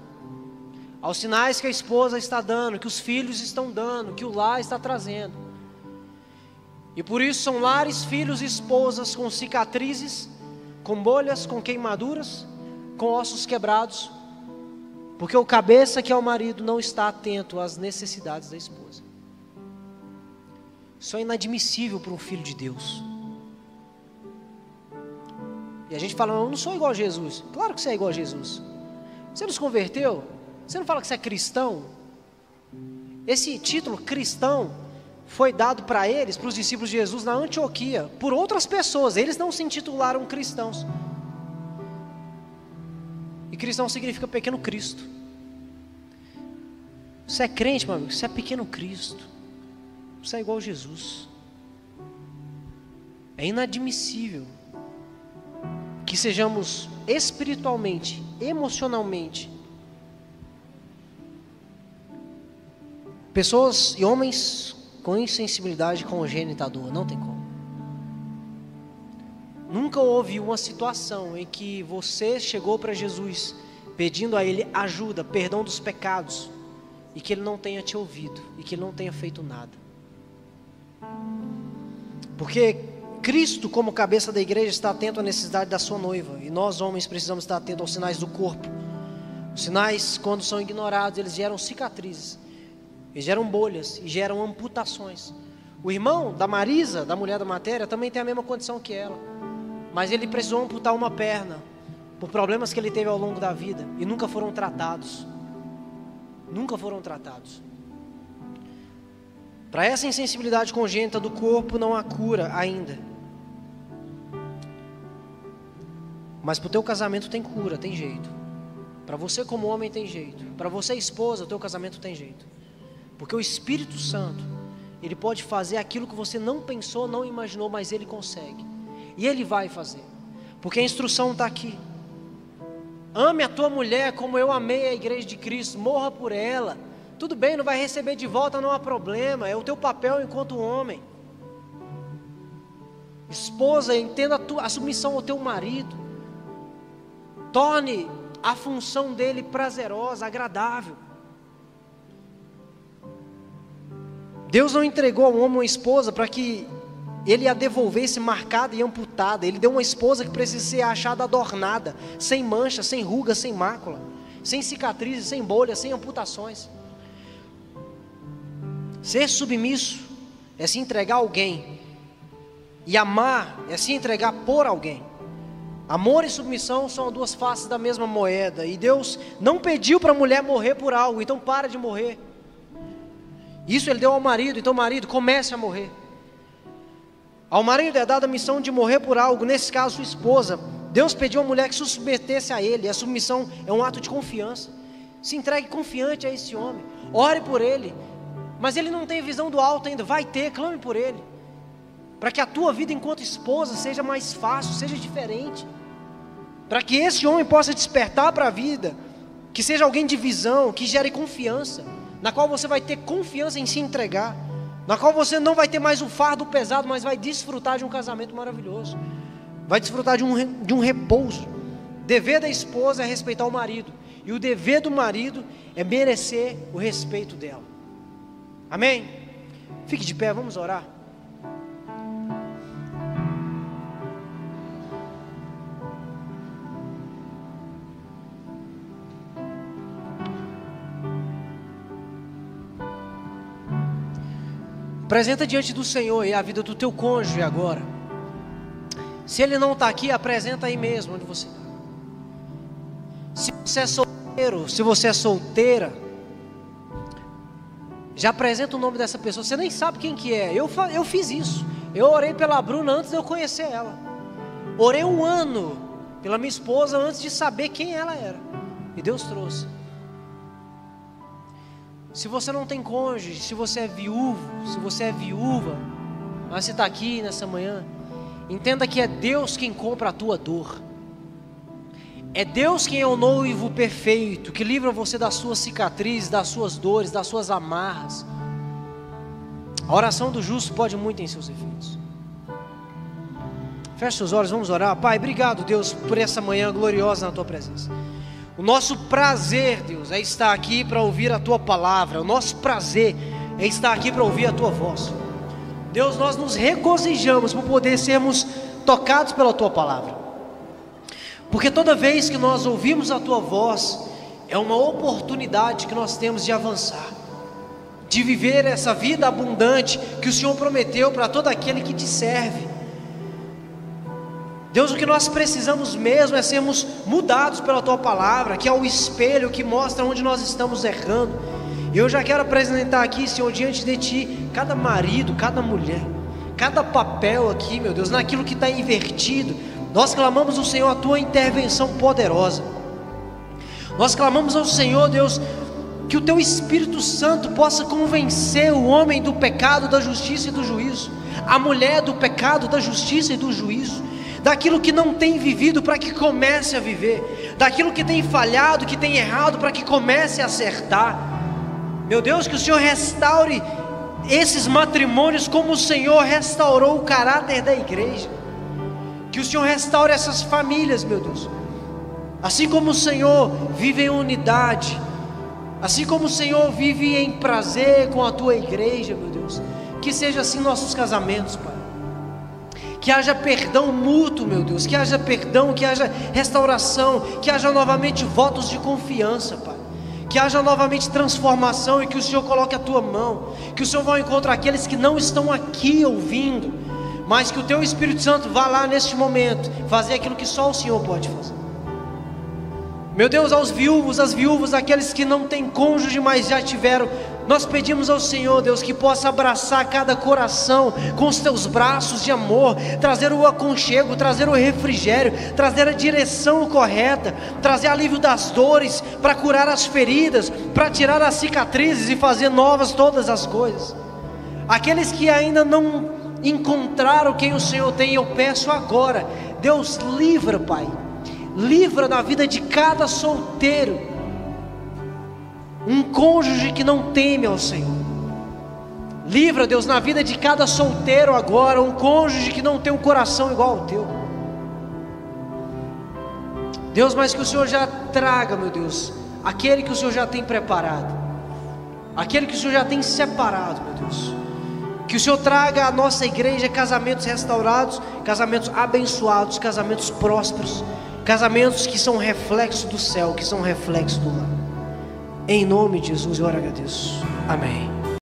aos sinais que a esposa está dando, que os filhos estão dando, que o lar está trazendo. E por isso são lares, filhos e esposas com cicatrizes, com bolhas, com queimaduras, com ossos quebrados, porque o cabeça, que é o marido, não está atento às necessidades da esposa. Isso é inadmissível para um filho de Deus. E a gente fala, eu não sou igual a Jesus. Claro que você é igual a Jesus. Você não se converteu? Você não fala que você é cristão? Esse título, cristão, foi dado para eles, para os discípulos de Jesus na Antioquia, por outras pessoas. Eles não se intitularam cristãos. E cristão significa pequeno Cristo. Você é crente, meu amigo, você é pequeno Cristo. Você é igual a Jesus. É inadmissível que sejamos espiritualmente, emocionalmente, pessoas e homens com insensibilidade congênita à dor. Não tem como. Nunca houve uma situação em que você chegou para Jesus pedindo a Ele ajuda, perdão dos pecados, e que Ele não tenha te ouvido, e que Ele não tenha feito nada. Porque Cristo, como cabeça da igreja, está atento à necessidade da sua noiva, e nós homens precisamos estar atentos aos sinais do corpo. Os sinais, quando são ignorados, eles geram cicatrizes, eles geram bolhas e geram amputações. O irmão da Marisa, da mulher da matéria, também tem a mesma condição que ela, mas ele precisou amputar uma perna por problemas que ele teve ao longo da vida e nunca foram tratados. Nunca foram tratados. Para essa insensibilidade congênita do corpo não há cura ainda. Mas para o teu casamento tem cura, tem jeito. Para você como homem tem jeito. Para você esposa, o teu casamento tem jeito. Porque o Espírito Santo, Ele pode fazer aquilo que você não pensou, não imaginou, mas Ele consegue. E Ele vai fazer. Porque a instrução está aqui. Ame a tua mulher como eu amei a igreja de Cristo. Morra por ela. Tudo bem, não vai receber de volta, não há problema. É o teu papel enquanto homem. Esposa, entenda a submissão ao teu marido. Torne a função dele prazerosa, agradável. Deus não entregou ao homem uma esposa para que ele a devolvesse marcada e amputada. Ele deu uma esposa que precisa ser achada adornada, sem mancha, sem ruga, sem mácula, sem cicatrizes, sem bolhas, sem amputações. Ser submisso é se entregar a alguém, e amar é se entregar por alguém. Amor e submissão são duas faces da mesma moeda, e Deus não pediu para a mulher morrer por algo, então para de morrer. Isso Ele deu ao marido, então marido, comece a morrer. Ao marido é dada a missão de morrer por algo, nesse caso sua esposa. Deus pediu à mulher que se submetesse a Ele, e a submissão é um ato de confiança. Se entregue confiante a esse homem, ore por ele. Mas ele não tem visão do alto ainda, vai ter, clame por ele, para que a tua vida enquanto esposa seja mais fácil, seja diferente, para que esse homem possa despertar para a vida, que seja alguém de visão, que gere confiança, na qual você vai ter confiança em se entregar, na qual você não vai ter mais o fardo pesado, mas vai desfrutar de um casamento maravilhoso, vai desfrutar de um repouso. Dever da esposa é respeitar o marido, e o dever do marido é merecer o respeito dela. Amém? Fique de pé, vamos orar. Apresenta diante do Senhor e a vida do teu cônjuge agora. Se ele não está aqui, apresenta aí mesmo onde você está. Se você é solteiro, se você é solteira, Já apresenta o nome dessa pessoa, você nem sabe quem que é. Eu fiz isso. Eu orei pela Bruna antes de eu conhecer ela. Orei 1 ano pela minha esposa antes de saber quem ela era. E Deus trouxe. Se você não tem cônjuge, se você é viúvo, se você é viúva, mas você está aqui nessa manhã, entenda que é Deus quem compra a tua dor. É Deus quem é o noivo perfeito, que livra você das suas cicatrizes, das suas dores, das suas amarras. A oração do justo pode muito em seus efeitos. Feche seus olhos, vamos orar. Pai, obrigado, Deus, por essa manhã gloriosa na tua presença. O nosso prazer, Deus, é estar aqui para ouvir a tua palavra. O nosso prazer é estar aqui para ouvir a tua voz. Deus, nós nos regozijamos por poder sermos tocados pela tua palavra. Porque toda vez que nós ouvimos a tua voz, é uma oportunidade que nós temos de avançar, de viver essa vida abundante que o Senhor prometeu para todo aquele que te serve. Deus, o que nós precisamos mesmo é sermos mudados pela tua palavra, que é o espelho que mostra onde nós estamos errando. E eu já quero apresentar aqui, Senhor, diante de ti, cada marido, cada mulher, cada papel aqui, meu Deus, naquilo que está invertido. Nós clamamos ao Senhor a tua intervenção poderosa. Nós clamamos ao Senhor, Deus, que o teu Espírito Santo possa convencer o homem do pecado, da justiça e do juízo, a mulher do pecado, da justiça e do juízo, daquilo que não tem vivido para que comece a viver, daquilo que tem falhado, que tem errado, para que comece a acertar. Meu Deus, que o Senhor restaure esses matrimônios como o Senhor restaurou o caráter da igreja. Que o Senhor restaure essas famílias, meu Deus. Assim como o Senhor vive em unidade, assim como o Senhor vive em prazer com a tua igreja, meu Deus, que seja assim nossos casamentos, Pai. Que haja perdão mútuo, meu Deus, que haja perdão, que haja restauração, que haja novamente votos de confiança, Pai. Que haja novamente transformação e que o Senhor coloque a tua mão, que o Senhor vá ao encontro àqueles que não estão aqui ouvindo, mas que o teu Espírito Santo vá lá neste momento fazer aquilo que só o Senhor pode fazer. Meu Deus, aos viúvos, às viúvas, aqueles que não têm cônjuge, mas já tiveram, nós pedimos ao Senhor, Deus, que possa abraçar cada coração com os teus braços de amor, trazer o aconchego, trazer o refrigério, trazer a direção correta, trazer alívio das dores, para curar as feridas, para tirar as cicatrizes e fazer novas todas as coisas. Aqueles que ainda não encontraram quem o Senhor tem, eu peço agora, Deus, livra, Pai, livra na vida de cada solteiro um cônjuge que não teme ao Senhor. Livra, Deus, na vida de cada solteiro agora um cônjuge que não tem um coração igual ao teu. Deus, mas que o Senhor já traga, meu Deus, aquele que o Senhor já tem preparado, aquele que o Senhor já tem separado, meu Deus. Que o Senhor traga à nossa igreja casamentos restaurados, casamentos abençoados, casamentos prósperos, casamentos que são reflexo do céu, que são reflexo do lar. Em nome de Jesus eu agradeço. Amém.